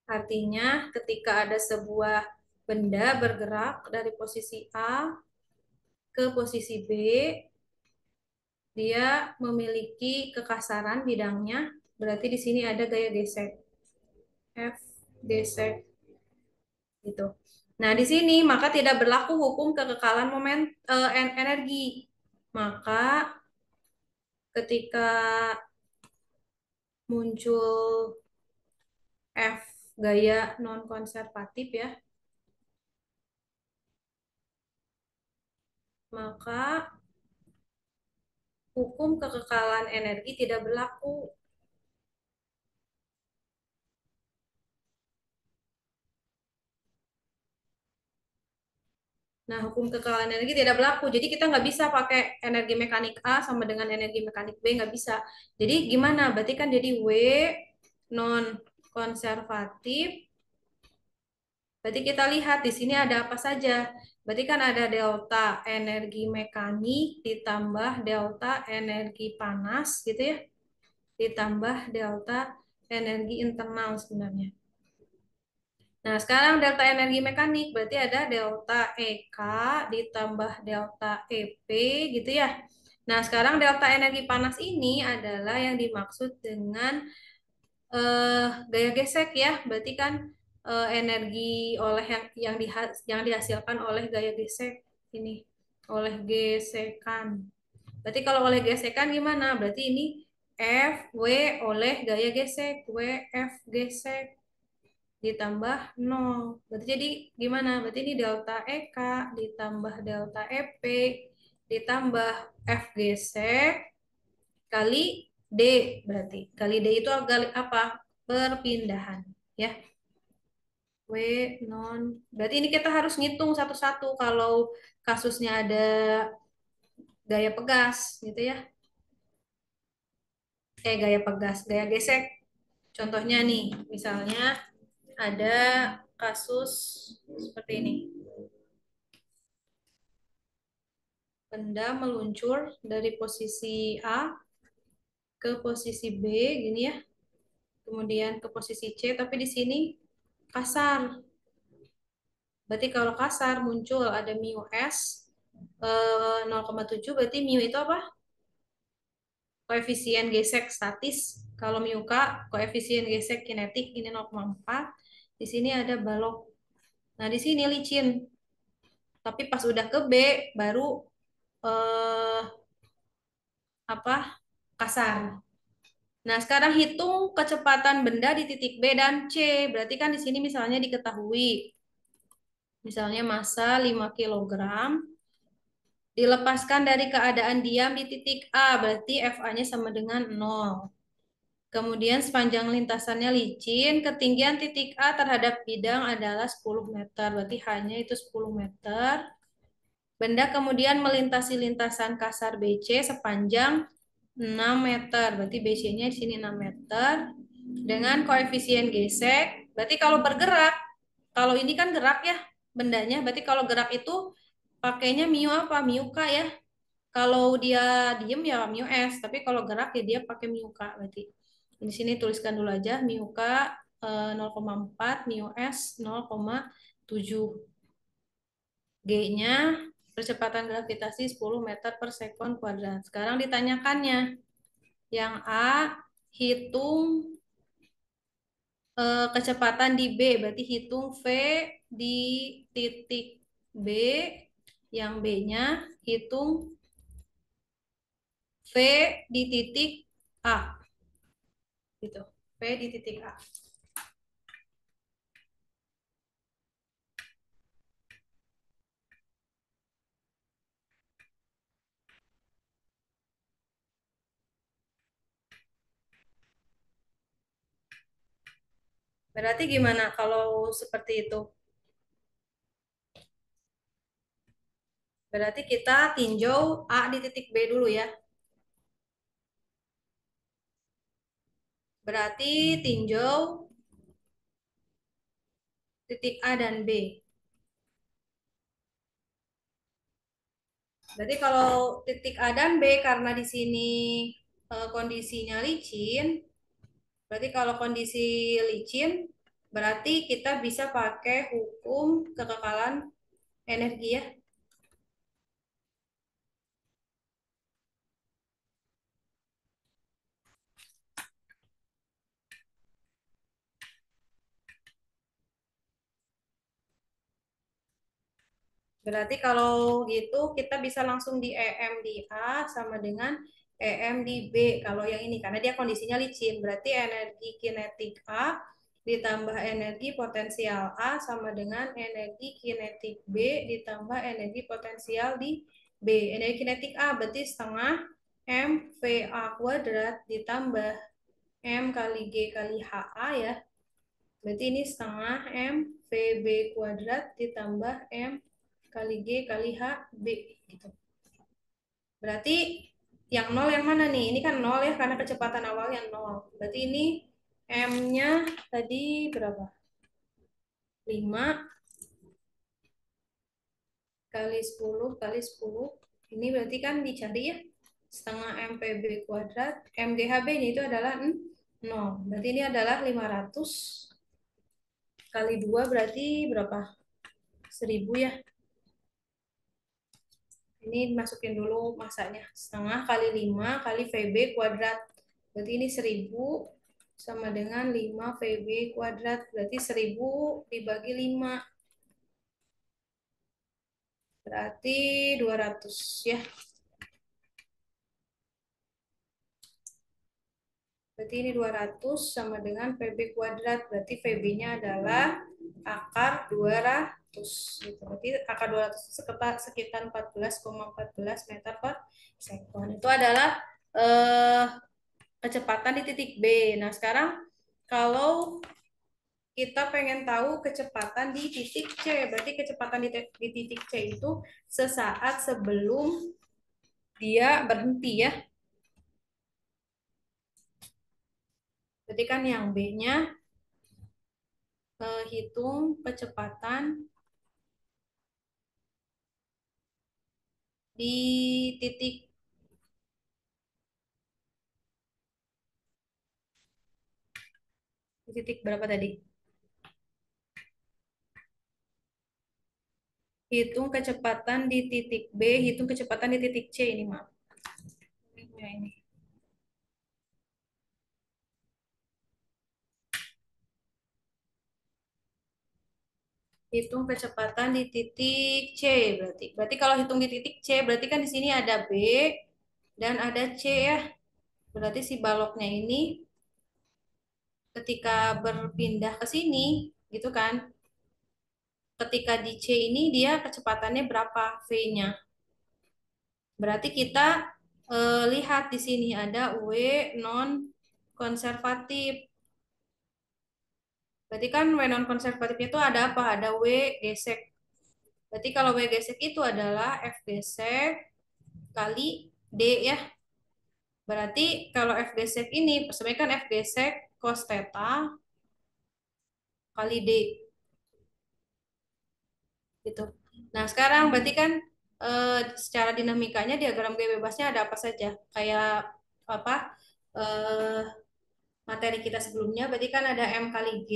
Artinya ketika ada sebuah benda bergerak dari posisi A ke posisi B, dia memiliki kekasaran bidangnya, berarti di sini ada gaya gesek. F gesek gitu. Nah, di sini maka tidak berlaku hukum kekekalan energi. Maka ketika muncul F gaya non konservatif ya, maka hukum kekekalan energi tidak berlaku. Nah, hukum kekekalan energi tidak berlaku. Jadi kita nggak bisa pakai energi mekanik A sama dengan energi mekanik B, nggak bisa. Jadi gimana? Berarti kan jadi W non konservatif. Berarti kita lihat di sini ada apa saja. Berarti kan ada delta energi mekanik ditambah delta energi panas gitu ya. Ditambah delta energi internal sebenarnya. Nah, sekarang delta energi mekanik berarti ada delta EK ditambah delta EP gitu ya. Nah, sekarang delta energi panas ini adalah yang dimaksud dengan gaya gesek ya. Berarti kan energi oleh yang dihasilkan oleh gaya gesek ini, oleh gesekan. Berarti kalau oleh gesekan gimana? Berarti ini F W oleh gaya gesek, W F gesek ditambah nol. Berarti jadi gimana? Berarti ini delta EK ditambah delta EP ditambah F gesek kali D. Berarti kali D itu apa? Perpindahan. Ya. W non. Berarti ini kita harus ngitung satu-satu kalau kasusnya ada gaya pegas gitu ya. Gaya pegas, gaya gesek. Contohnya nih, misalnya ada kasus seperti ini. Benda meluncur dari posisi A ke posisi B, gini ya. Kemudian ke posisi C, tapi di sini kasar. Berarti kalau kasar muncul ada mu S 0,7, berarti mu itu apa? Koefisien gesek statis. Kalau mu K, koefisien gesek kinetik, ini 0,4. Di sini ada balok. Nah, di sini licin. Tapi pas udah ke B, baru eh, apa kasar. Nah, sekarang hitung kecepatan benda di titik B dan C. Berarti kan di sini misalnya diketahui. Misalnya massa 5 kilogram dilepaskan dari keadaan diam di titik A, berarti FA-nya sama dengan 0. Kemudian sepanjang lintasannya licin, ketinggian titik A terhadap bidang adalah 10 meter, berarti hanya itu 10 meter. Benda kemudian melintasi lintasan kasar BC sepanjang 6 meter, berarti BC-nya di sini 6 meter. Dengan koefisien gesek, berarti kalau bergerak, kalau ini kan gerak ya bendanya, berarti kalau gerak itu pakainya mu apa? Mu K ya. Kalau dia diem ya mu S, tapi kalau gerak ya dia pakai mu K berarti. Di sini tuliskan dulu aja mu K 0,4, mu S 0,7. G-nya percepatan gravitasi 10 meter per sekon kuadrat. Sekarang ditanyakannya, yang A hitung kecepatan di B, berarti hitung V di titik B, yang B-nya hitung V di titik A, gitu. V di titik A. Berarti gimana kalau seperti itu? Berarti kita tinjau A di titik B dulu ya. Berarti tinjau titik A dan B. Berarti kalau titik A dan B karena di sini kondisinya licin, berarti kalau kondisi licin, berarti kita bisa pakai hukum kekekalan energi ya. Berarti kalau gitu kita bisa langsung di EM di A sama dengan EM di B kalau yang ini karena dia kondisinya licin. Berarti energi kinetik A ditambah energi potensial A sama dengan energi kinetik B ditambah energi potensial di B. Energi kinetik A berarti setengah M VA kuadrat ditambah M kali G kali HA ya. Berarti ini setengah M VB kuadrat ditambah M kali G kali H B gitu. Berarti yang nol yang mana nih? Ini kan nol ya karena kecepatan awalnya nol. Berarti ini M-nya tadi berapa? 5 kali 10 kali 10. Ini berarti kan dicari ya setengah MPB kuadrat. MGHB-nya itu adalah 0. Berarti ini adalah 500 kali 2 berarti berapa? 1000 ya. Ini masukin dulu masanya. Setengah kali 5 kali VB kuadrat. Berarti ini 1000 sama dengan 5 VB kuadrat. Berarti 1000 dibagi 5. Berarti 200 ya. Berarti ini 200 sama dengan VB kuadrat. Berarti VB-nya adalah akar 200. Gitu. Berarti akar 200 sekitar 14,14 meter per sekon. Itu adalah eh, kecepatan di titik B. Nah, sekarang kalau kita pengen tahu kecepatan di titik C, berarti kecepatan di titik C itu sesaat sebelum dia berhenti ya. Berarti kan yang B-nya hitung kecepatan di titik berapa tadi? Hitung kecepatan di titik B, hitung kecepatan di titik C ini, maaf. Ya, ini. Hitung kecepatan di titik C berarti. Berarti kalau hitung di titik C berarti kan di sini ada B dan ada C ya. Berarti si baloknya ini ketika berpindah ke sini gitu kan. Ketika di C ini dia kecepatannya berapa V-nya? Berarti kita lihat di sini ada W non konservatif. Berarti kan W non konservatif itu ada apa? Ada W gesek. Berarti kalau W gesek itu adalah F gesek kali D ya. Berarti kalau F gesek ini, sebenarnya kan F gesek cos theta kali D gitu. Nah, sekarang berarti kan secara dinamikanya diagram G bebasnya ada apa saja? Kayak apa? eh, Materi kita sebelumnya berarti kan ada M kali G,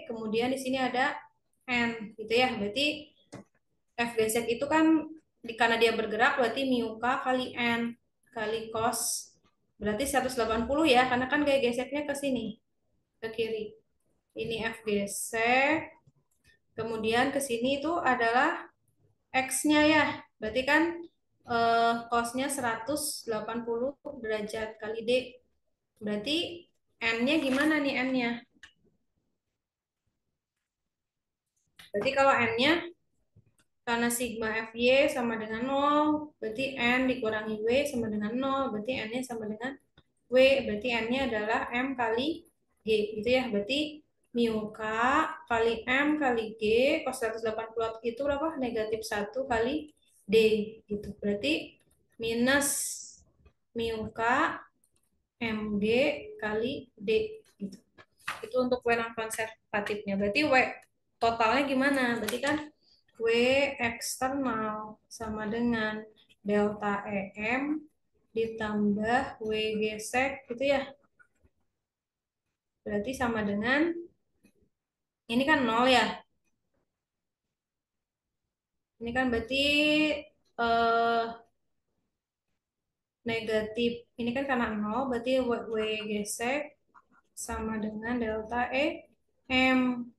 kemudian di sini ada N gitu ya. Berarti F gesek itu kan karena dia bergerak berarti mu K kali N kali cos. Berarti 180 ya, karena kan gaya geseknya ke sini, ke kiri. Ini F gesek, kemudian ke sini itu adalah X-nya ya. Berarti kan cos-nya 180 derajat kali D. Berarti N-nya gimana nih N-nya? Berarti kalau N-nya karena sigma FY sama dengan 0, berarti N dikurangi W sama dengan 0, berarti N-nya sama dengan W, berarti N-nya adalah M kali G, gitu ya. Berarti mu K kali M kali G, cos 180 itu berapa? Negatif 1 kali D, gitu. Berarti minus mu K MG kali D, gitu. Itu untuk W non konservatifnya. Berarti W totalnya gimana? Berarti kan W eksternal sama dengan delta EM ditambah W gesek gitu ya. Berarti sama dengan ini kan 0 ya. Ini kan berarti eh, negatif. Ini kan karena 0 berarti W gesek sama dengan delta E M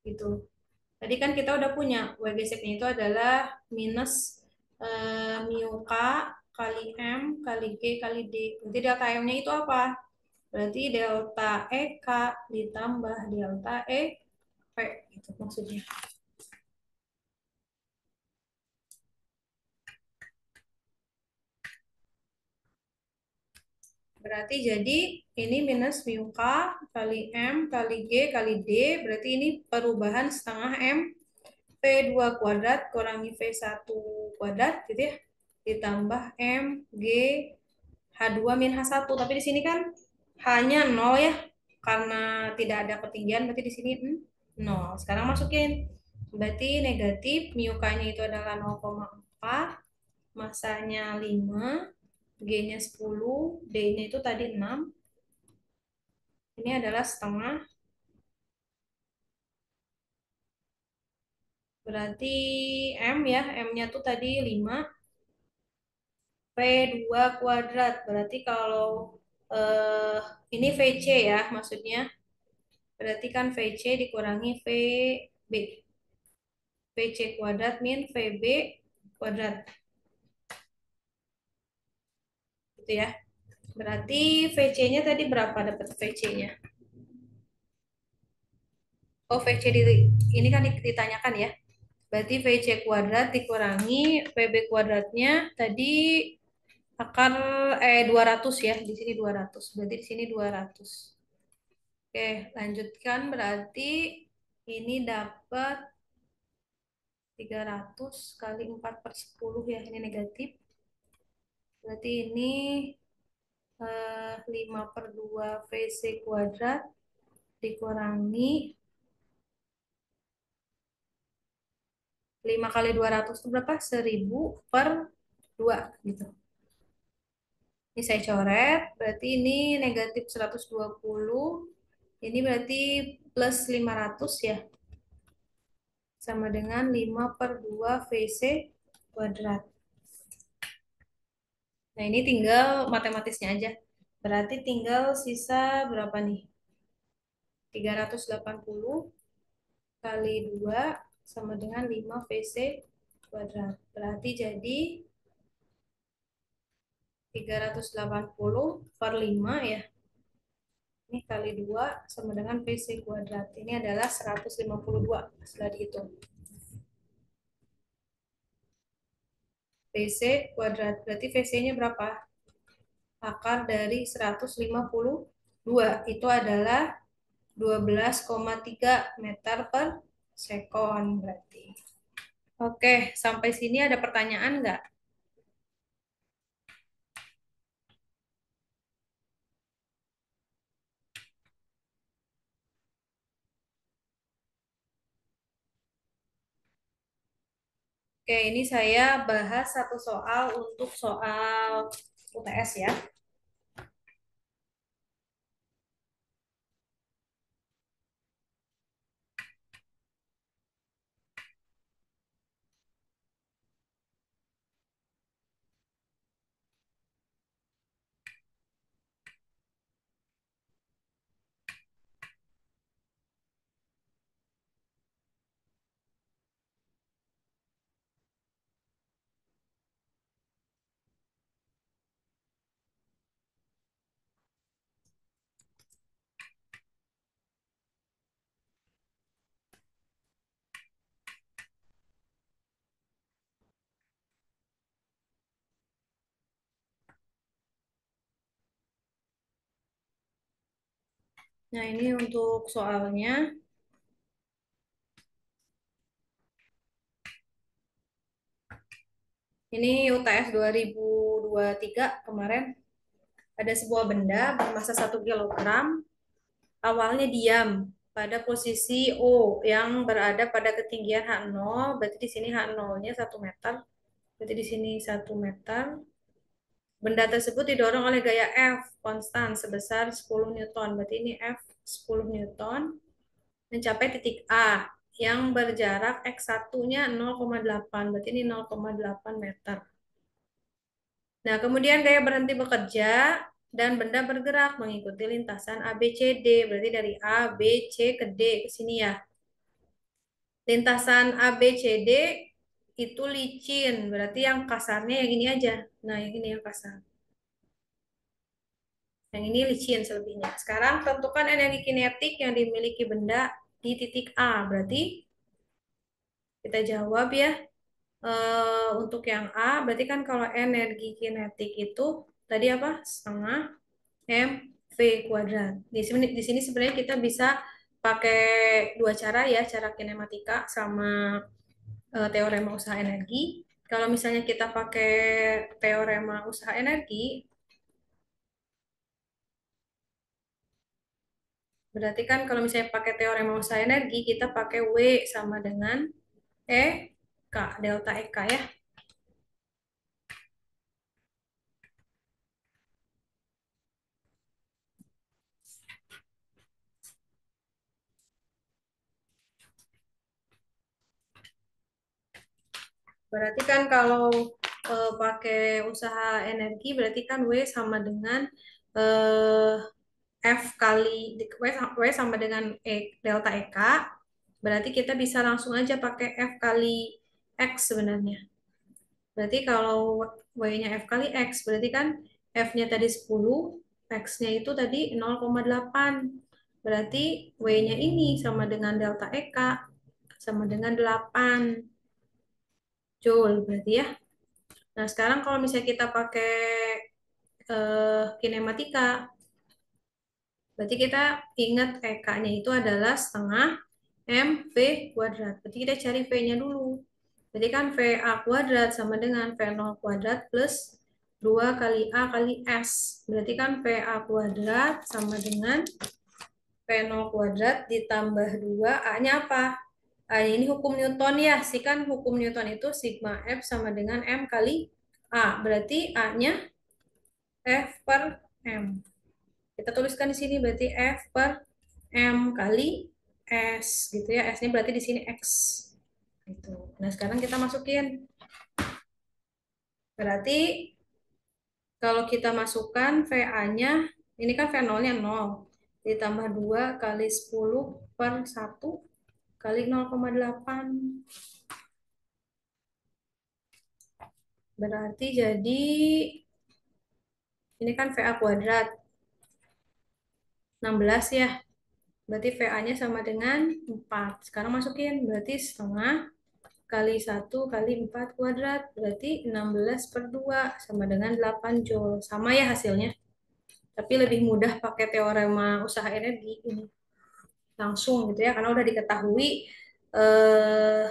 gitu. Tadi kan kita udah punya W geseknya itu adalah minus mu K kali M kali G kali D. Nanti delta M-nya itu apa? Berarti delta EK ditambah delta EP. Itu maksudnya. Berarti jadi ini minus mu K kali M kali G kali D. Berarti ini perubahan setengah M V2 kuadrat kurangi V1 kuadrat gitu ya. Ditambah M G H2 min H1. Tapi di sini kan hanya 0 ya. Karena tidak ada ketinggian berarti di sini 0. Sekarang masukin. Berarti negatif mu K-nya itu adalah 0,4, masanya 5, G-nya 10, D-nya itu tadi 6. Ini adalah setengah. Berarti M ya, M-nya tuh tadi 5, V2 kuadrat. Berarti kalau eh, ini VC ya maksudnya. Berarti kan VC dikurangi VB. VC kuadrat min VB kuadrat. Gitu ya. Berarti VC-nya tadi berapa dapat VC-nya? Oh, VC ini kan ditanyakan ya. Berarti VC kuadrat dikurangi VB kuadratnya tadi akar 200 ya. Di sini 200. Berarti di sini 200. Oke, lanjutkan berarti ini dapat 300 kali 4 per 10 ya. Ini negatif. Berarti ini 5 per 2 VC kuadrat dikurangi 5 kali 200 itu berapa? 1000 per 2 gitu. Ini saya coret, berarti ini negatif 120. Ini berarti plus 500 ya. Sama dengan 5 per 2 VC kuadrat. Nah, ini tinggal matematisnya aja. Berarti tinggal sisa berapa nih? 380 kali 2 sama dengan 5 VC kuadrat. Berarti jadi 380 per 5 ya. Ini kali 2 sama dengan VC kuadrat. Ini adalah 152 setelah dihitung. VC kuadrat. Berarti VC-nya berapa? Akar dari 152. Itu adalah 12,3 meter per sekon berarti. Oke, sampai sini ada pertanyaan nggak? Oke, ini saya bahas satu soal untuk soal UTS ya. Nah, ini untuk soalnya. Ini UTS 2023 kemarin ada sebuah benda bermasa 1 kilogram. Awalnya diam pada posisi O yang berada pada ketinggian H0. Berarti di sini H0-nya 1 meter. Berarti di sini 1 meter. Benda tersebut didorong oleh gaya F konstan sebesar 10 Newton. Berarti ini F 10 Newton mencapai titik A yang berjarak X1-nya 0,8. Berarti ini 0,8 meter. Nah, kemudian gaya berhenti bekerja dan benda bergerak mengikuti lintasan A, B, C, D. Berarti dari A, B, C ke D ke sini ya. Lintasan A, B, C, D itu licin. Berarti yang kasarnya yang ini aja. Nah, yang ini yang kasar. Yang ini licin selebihnya. Sekarang tentukan energi kinetik yang dimiliki benda di titik A. Berarti kita jawab ya. Untuk yang A, berarti kan kalau energi kinetik itu tadi apa? Setengah mv kuadrat. Di sini sebenarnya kita bisa pakai dua cara ya, cara kinematika sama teorema usaha energi. Kalau misalnya kita pakai teorema usaha energi, berarti kan kalau misalnya pakai teorema usaha energi, kita pakai W sama dengan E K, delta EK ya. Berarti kan kalau pakai usaha energi, berarti kan W sama dengan eh, F kali W sama dengan delta EK. Berarti kita bisa langsung aja pakai F kali X sebenarnya. Berarti kalau W-nya F kali X, berarti kan F-nya tadi 10, X-nya itu tadi 0,8. Berarti W-nya ini sama dengan delta EK, sama dengan 8 Joule berarti ya. Nah, sekarang kalau misalnya kita pakai kinematika, berarti kita ingat EK-nya itu adalah setengah MV kuadrat. Berarti kita cari V-nya dulu. Jadi kan VA kuadrat sama dengan V0 kuadrat plus 2 kali A kali S. Berarti kan VA kuadrat sama dengan V0 kuadrat ditambah 2 A-nya apa? A-nya ini hukum Newton ya. Sih kan hukum Newton itu sigma F sama dengan M kali A. Berarti A-nya F per M. Kita tuliskan di sini berarti F per M kali S gitu ya. S-nya berarti di sini X. Gitu. Nah, sekarang kita masukin. Berarti kalau kita masukkan VA-nya, ini kan V0-nya 0. Ditambah 2 kali 10 per 1 kali 0,8. Berarti jadi, ini kan VA kuadrat. 16 ya. Berarti VA-nya sama dengan 4. Sekarang masukin, berarti setengah kali 1 kali 4 kuadrat. Berarti 16 per 2 sama dengan 8 Joule. Sama ya hasilnya. Tapi lebih mudah pakai teorema usaha energi ini. Langsung gitu ya, karena udah diketahui eh,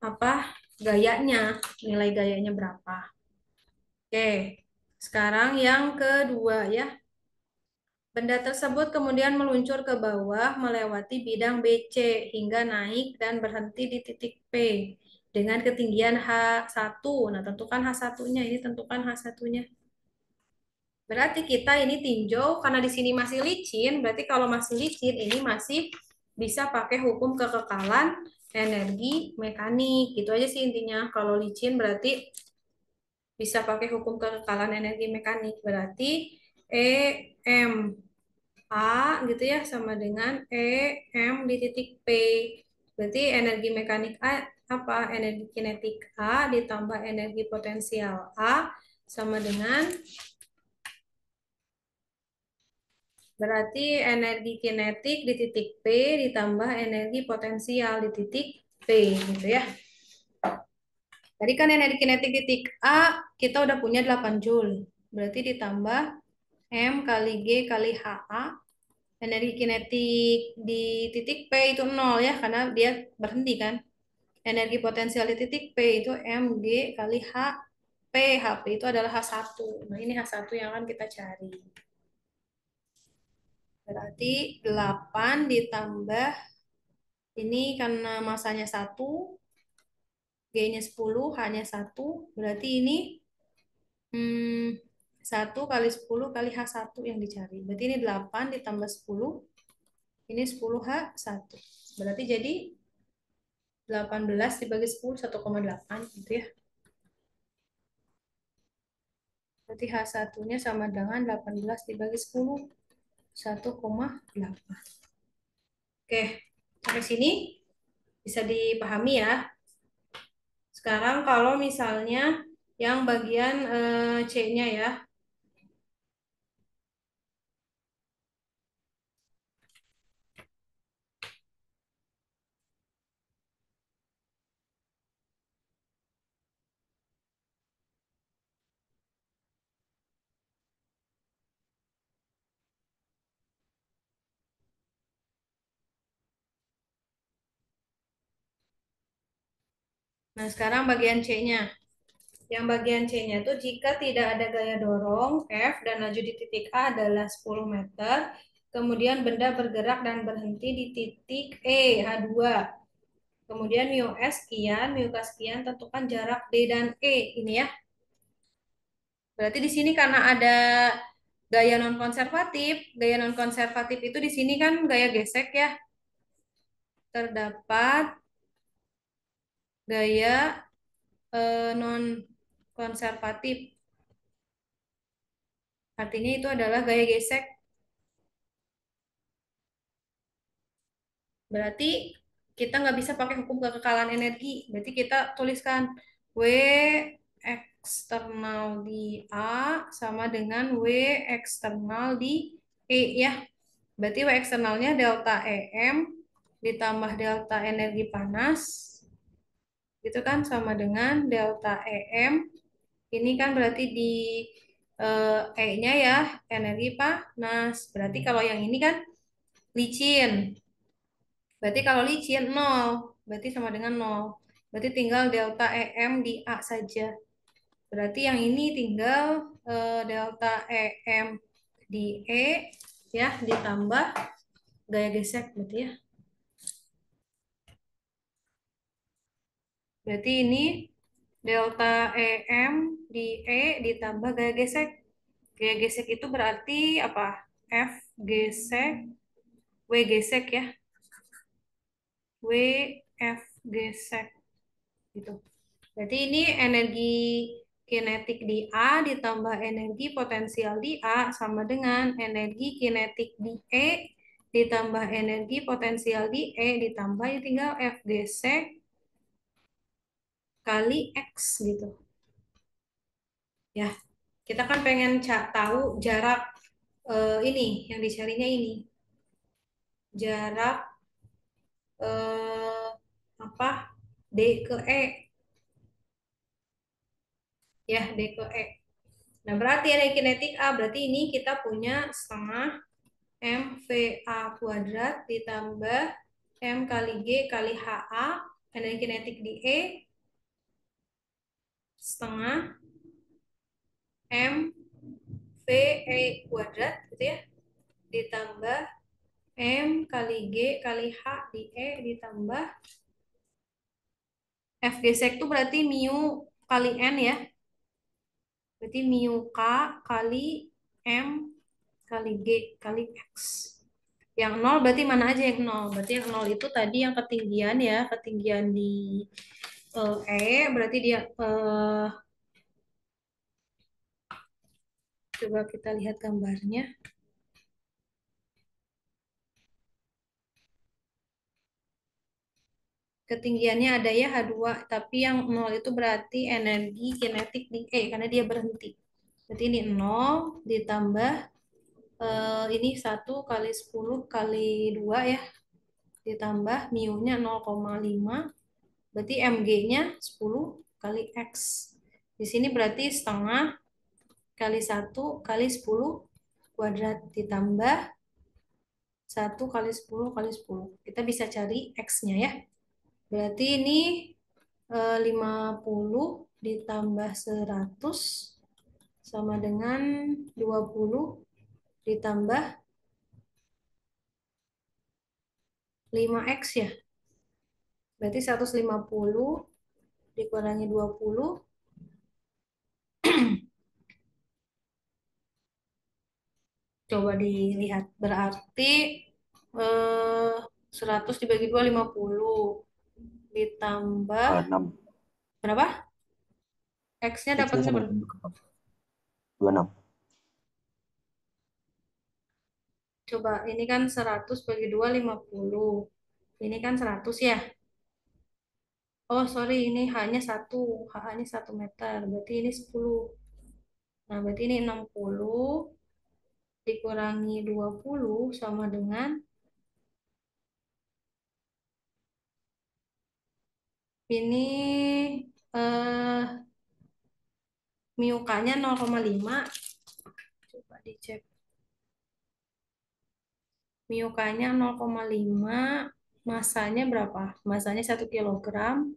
apa gayanya, nilai gayanya berapa. Oke, sekarang yang kedua ya. Benda tersebut kemudian meluncur ke bawah melewati bidang BC hingga naik dan berhenti di titik P dengan ketinggian H1. Nah, tentukan H1-nya. Ini tentukan H1-nya. Berarti kita ini tinjau karena di sini masih licin, berarti kalau masih licin ini masih bisa pakai hukum kekekalan energi mekanik. Gitu aja sih intinya. Kalau licin berarti bisa pakai hukum kekekalan energi mekanik. Berarti E M A gitu ya sama dengan E M di titik P. Berarti energi mekanik A apa? Energi kinetik A ditambah energi potensial A sama dengan berarti energi kinetik di titik P ditambah energi potensial di titik P gitu ya. Tadi kan energi kinetik di titik A kita udah punya 8 Joule. Berarti ditambah M kali G kali HA. Energi kinetik di titik P itu 0 ya karena dia berhenti kan. Energi potensial di titik P itu mg kali H P. HP itu adalah H1. Nah, ini H1 yang akan kita cari. Berarti 8 ditambah ini karena masanya 1, G-nya 10, H-nya 1. Berarti ini 1 kali 10 kali H1 yang dicari. Berarti ini 8 ditambah 10. Ini 10H1. Berarti jadi 18 dibagi 10, 1,8 gitu ya. Berarti H1-nya sama dengan 18 dibagi 10, 1,8. Oke, sampai sini bisa dipahami ya. Sekarang kalau misalnya yang bagian C-nya ya. Nah, sekarang bagian C-nya. Yang bagian C-nya itu jika tidak ada gaya dorong F dan laju di titik A adalah 10 meter, kemudian benda bergerak dan berhenti di titik E, H2. Kemudian mu S sekian, mu K sekian, tentukan jarak D dan E. Ini ya. Berarti di sini karena ada gaya non konservatif, gaya non konservatif itu di sini kan gaya gesek ya. Terdapat gaya non konservatif. Artinya itu adalah gaya gesek. Berarti kita nggak bisa pakai hukum kekekalan energi. Berarti kita tuliskan W eksternal di A sama dengan W eksternal di E ya. Berarti W eksternalnya delta EM ditambah delta energi panas. Itu kan sama dengan delta EM. Ini kan berarti di E-nya ya energi panas. Berarti kalau yang ini kan licin. Berarti kalau licin 0, berarti sama dengan 0. Berarti tinggal delta EM di A saja. Berarti yang ini tinggal delta EM di E ya ditambah gaya gesek berarti ya. Berarti ini delta EM di E ditambah gaya gesek. Gaya gesek itu berarti apa? F gesek, W gesek ya. W F gesek gitu. Berarti ini energi kinetik di A ditambah energi potensial di A sama dengan energi kinetik di E ditambah energi potensial di E ditambah ya tinggal F gesek kali X gitu. Ya, kita kan pengen tahu jarak ini yang dicarinya ini. Jarak apa? D ke E. Ya, D ke E. Nah, berarti energi kinetik A, berarti ini kita punya setengah MVA kuadrat ditambah M kali G kali HA, energi kinetik di E, setengah MVE kuadrat, gitu ya, ditambah M kali G kali H di E, ditambah F gesek itu berarti mu kali N ya, berarti mu K kali M kali G kali X. Yang nol berarti mana aja yang nol? Berarti yang nol itu tadi yang ketinggian ya, ketinggian di berarti dia coba kita lihat gambarnya. Ketinggiannya ada ya H2, tapi yang nol itu berarti energi kinetik di E karena dia berhenti. Berarti ini 0 ditambah ini 1 kali 10 kali 2 ya, ditambah mu-nya 0,5, berarti mg-nya 10 kali X. Di sini berarti setengah kali 1 kali 10 kuadrat ditambah 1 kali 10 kali 10. Kita bisa cari X-nya ya. Berarti ini 50 ditambah 100 sama dengan 20 ditambah 5X ya. Berarti 150 dikurangi 20 coba dilihat. Berarti 100 dibagi 2 50 ditambah 26. berapa? X-nya X-nya dapatnya sama berapa? dengan 26. Coba ini kan 100 bagi 2 50. Ini kan 100 ya. Oh, sorry, ini hanya 1. H-nya 1 meter. Berarti ini 10. Nah, berarti ini 60 dikurangi 20 sama dengan ini mu K-nya 0,5. Coba dicek. Mu K-nya 0,5. Masanya berapa? Masanya 1 kilogram.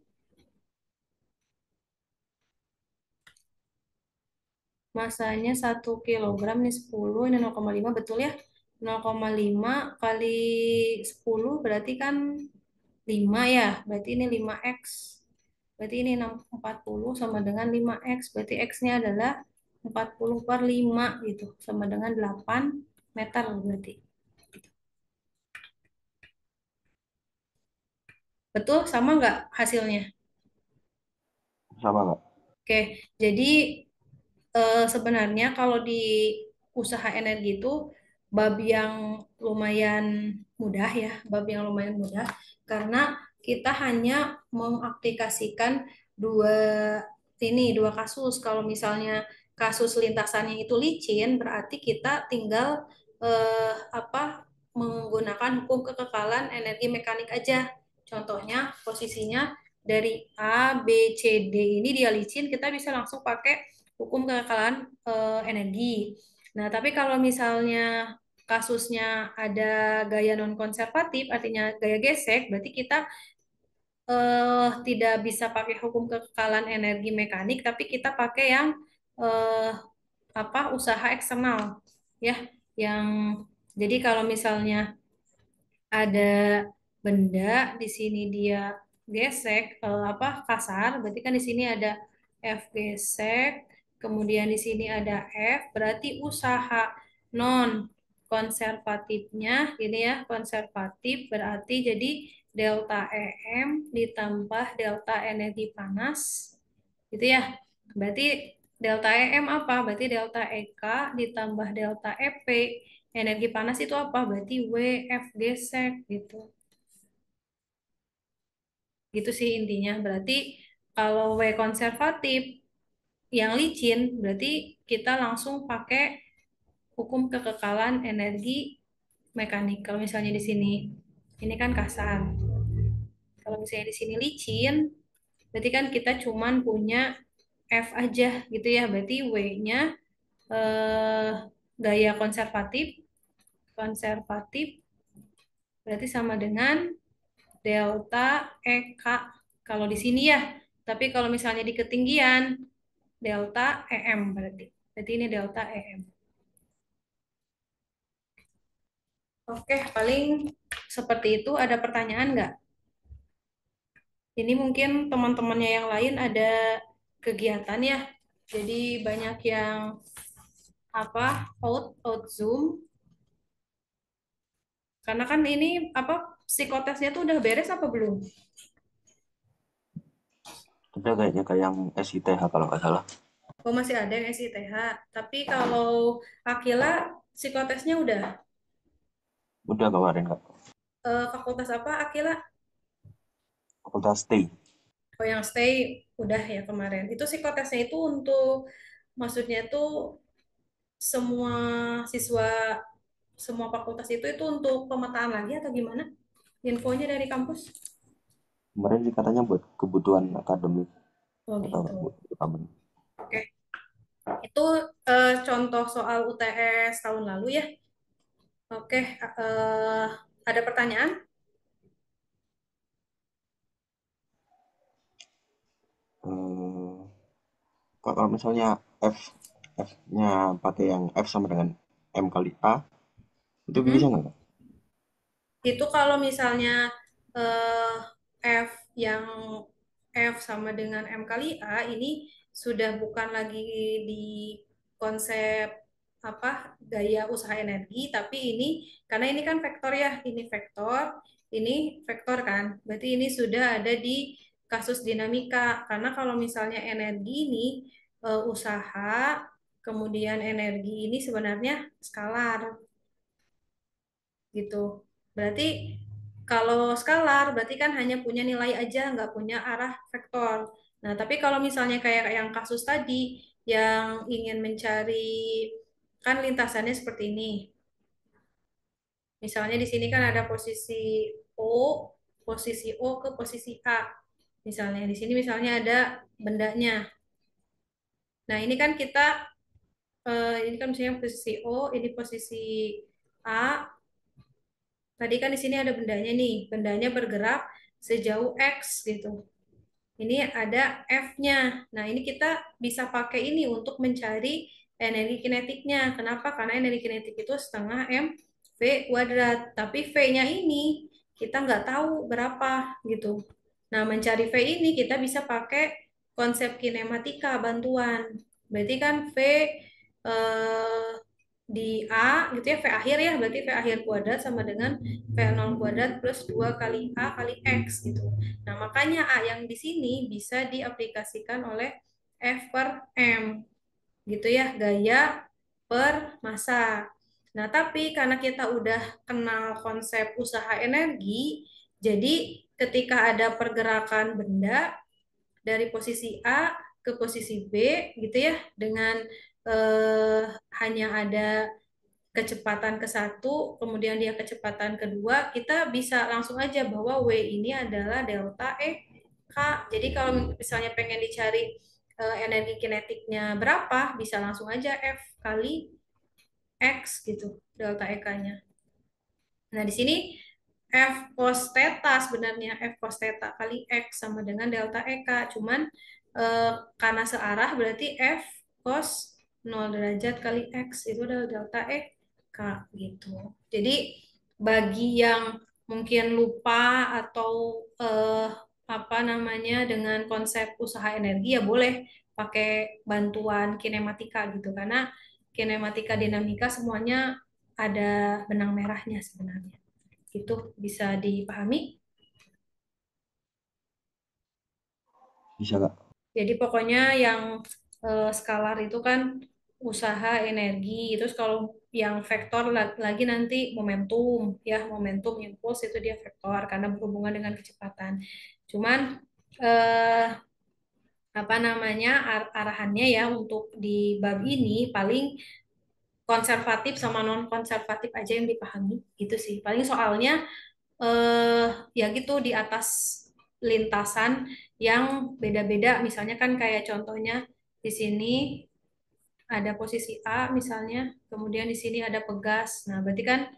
Masanya 1 kilogram, ini 10, ini 0,5, betul ya? 0,5 kali 10 berarti kan 5 ya, berarti ini 5X. Berarti ini 40 sama dengan 5X, berarti X-nya adalah 40 per 5 gitu, sama dengan 8 meter berarti. Betul, sama nggak hasilnya? Sama nggak? Oke, jadi sebenarnya kalau di usaha energi itu bab yang lumayan mudah ya, bab yang lumayan mudah karena kita hanya mengaplikasikan dua dua kasus. Kalau misalnya kasus lintasannya itu licin, berarti kita tinggal apa menggunakan hukum kekekalan energi mekanik aja. Contohnya posisinya dari A, B, C, D ini dia licin, kita bisa langsung pakai hukum kekekalan energi. Nah, tapi kalau misalnya kasusnya ada gaya non konservatif, artinya gaya gesek, berarti kita tidak bisa pakai hukum kekekalan energi mekanik, tapi kita pakai yang eh, usaha eksternal, ya, yang jadi kalau misalnya ada benda di sini dia gesek kasar, berarti kan di sini ada F gesek, kemudian di sini ada F, berarti usaha non konservatifnya ini ya konservatif berarti jadi delta EM ditambah delta energi panas gitu ya. Berarti delta EM apa? Berarti delta EK ditambah delta EP. Energi panas itu apa? Berarti WF gesek gitu. Gitu sih intinya. Berarti kalau W konservatif yang licin, berarti kita langsung pakai hukum kekekalan energi mekanik. Kalau misalnya di sini, ini kan kasar. Kalau misalnya di sini licin, berarti kan kita cuman punya F aja gitu ya. Berarti W-nya eh, gaya konservatif, konservatif berarti sama dengan delta EK kalau di sini ya. Tapi kalau misalnya di ketinggian delta EM berarti. Berarti ini delta EM. Oke, paling seperti itu. Ada pertanyaan nggak? Ini mungkin teman-temannya yang lain ada kegiatan ya. Jadi banyak yang out Zoom. Karena kan ini psikotesnya tuh udah beres apa belum? Ada kayaknya kayak yang SITH kalau nggak salah. Oh masih ada yang SITH. Tapi kalau Akila psikotesnya udah. Udah kemarin Kak. Fakultas apa Akila? Fakultas T. Oh yang stay udah ya kemarin. Itu psikotesnya itu untuk maksudnya itu semua siswa semua fakultas itu untuk pemetaan lagi atau gimana? Infonya dari kampus? Kemarin sih katanya buat kebutuhan akademik Oh atau gitu. buat kamu. Oke. Itu contoh soal UTS tahun lalu ya. Oke. Ada pertanyaan? Hmm, kalau misalnya F-nya pakai yang F sama dengan M kali A, itu bisa Mm-mm. nggak Kak? Itu kalau misalnya eh, F yang F sama dengan M kali A ini sudah bukan lagi di konsep gaya usaha energi, tapi ini karena ini kan vektor ya, ini vektor kan. Berarti ini sudah ada di kasus dinamika. Karena kalau misalnya energi ini usaha, kemudian energi ini sebenarnya skalar gitu. Berarti kalau skalar berarti kan hanya punya nilai aja, nggak punya arah vektor. Nah, tapi kalau misalnya kayak yang kasus tadi yang ingin mencari kan lintasannya seperti ini. Misalnya di sini kan ada O, posisi O ke posisi A. Misalnya di sini misalnya ada bendanya. Nah, ini kan ini kan misalnya posisi O, ini posisi A. Tadi kan di sini ada bendanya nih, bendanya bergerak sejauh X gitu. Ini ada F-nya. Nah, ini kita bisa pakai ini untuk mencari energi kinetiknya. Kenapa? Karena energi kinetik itu setengah V kuadrat. Tapi V-nya ini kita nggak tahu berapa gitu. Nah, mencari V ini kita bisa pakai konsep kinematika bantuan. Berarti kan V eh, di A gitu ya, V akhir ya, berarti V akhir kuadrat sama dengan V0 kuadrat plus 2 kali A kali X gitu. Nah, makanya A yang di sini bisa diaplikasikan oleh F per M gitu ya, gaya per massa. Nah, tapi karena kita udah kenal konsep usaha energi, jadi ketika ada pergerakan benda dari posisi A ke posisi B gitu ya, dengan eh, hanya ada kecepatan ke satu, kemudian dia kecepatan kedua, kita bisa langsung aja bahwa W ini adalah delta E K. Jadi kalau misalnya pengen dicari energi kinetiknya berapa, bisa langsung aja F kali X gitu, delta EK-nya. Nah, di sini F cos theta sebenarnya F cos theta kali X sama dengan delta EK. Cuman karena searah berarti F cos 0 derajat kali X itu adalah delta EK gitu. Jadi bagi yang mungkin lupa atau apa namanya dengan konsep usaha energi ya boleh pakai bantuan kinematika gitu karena kinematika dinamika semuanya ada benang merahnya sebenarnya. Itu bisa dipahami. Bisa Kak? Jadi pokoknya yang skalar itu kan usaha energi. Terus kalau yang vektor lagi nanti momentum ya, momentum impuls itu dia vektor karena berhubungan dengan kecepatan. Cuman eh, apa namanya arahannya ya untuk di bab ini paling konservatif sama non konservatif aja yang dipahami gitu sih. Paling soalnya eh ya gitu di atas lintasan yang beda-beda. Misalnya kan kayak contohnya di sini ada posisi A misalnya, kemudian di sini ada pegas. Nah, berarti kan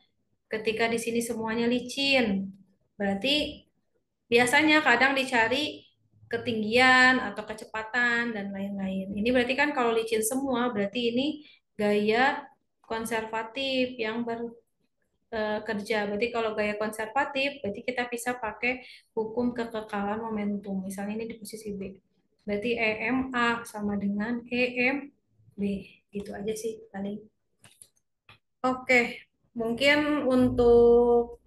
ketika di sini semuanya licin, berarti biasanya kadang dicari ketinggian atau kecepatan dan lain-lain. Ini berarti kan kalau licin semua, berarti ini gaya konservatif yang kerja. Berarti kalau gaya konservatif, berarti kita bisa pakai hukum kekekalan momentum. Misalnya ini di posisi B. Berarti EMA sama dengan EMB. Gitu aja sih paling. Oke, mungkin untuk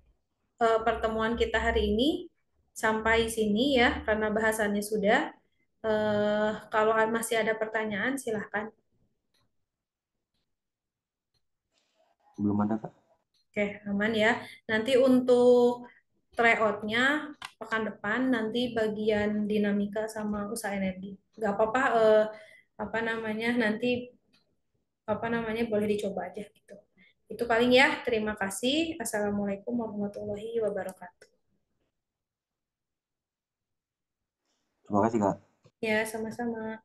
pertemuan kita hari ini sampai sini ya, karena bahasannya sudah. Kalau masih ada pertanyaan, silahkan. Belum ada Kak? Oke, aman ya. Nanti untuk tryout-nya pekan depan nanti bagian dinamika sama usaha energi. Nggak apa-apa, apa namanya nanti apa namanya boleh dicoba aja gitu. Itu paling ya. Terima kasih. Assalamualaikum warahmatullahi wabarakatuh. Terima kasih Kak. Ya, sama-sama.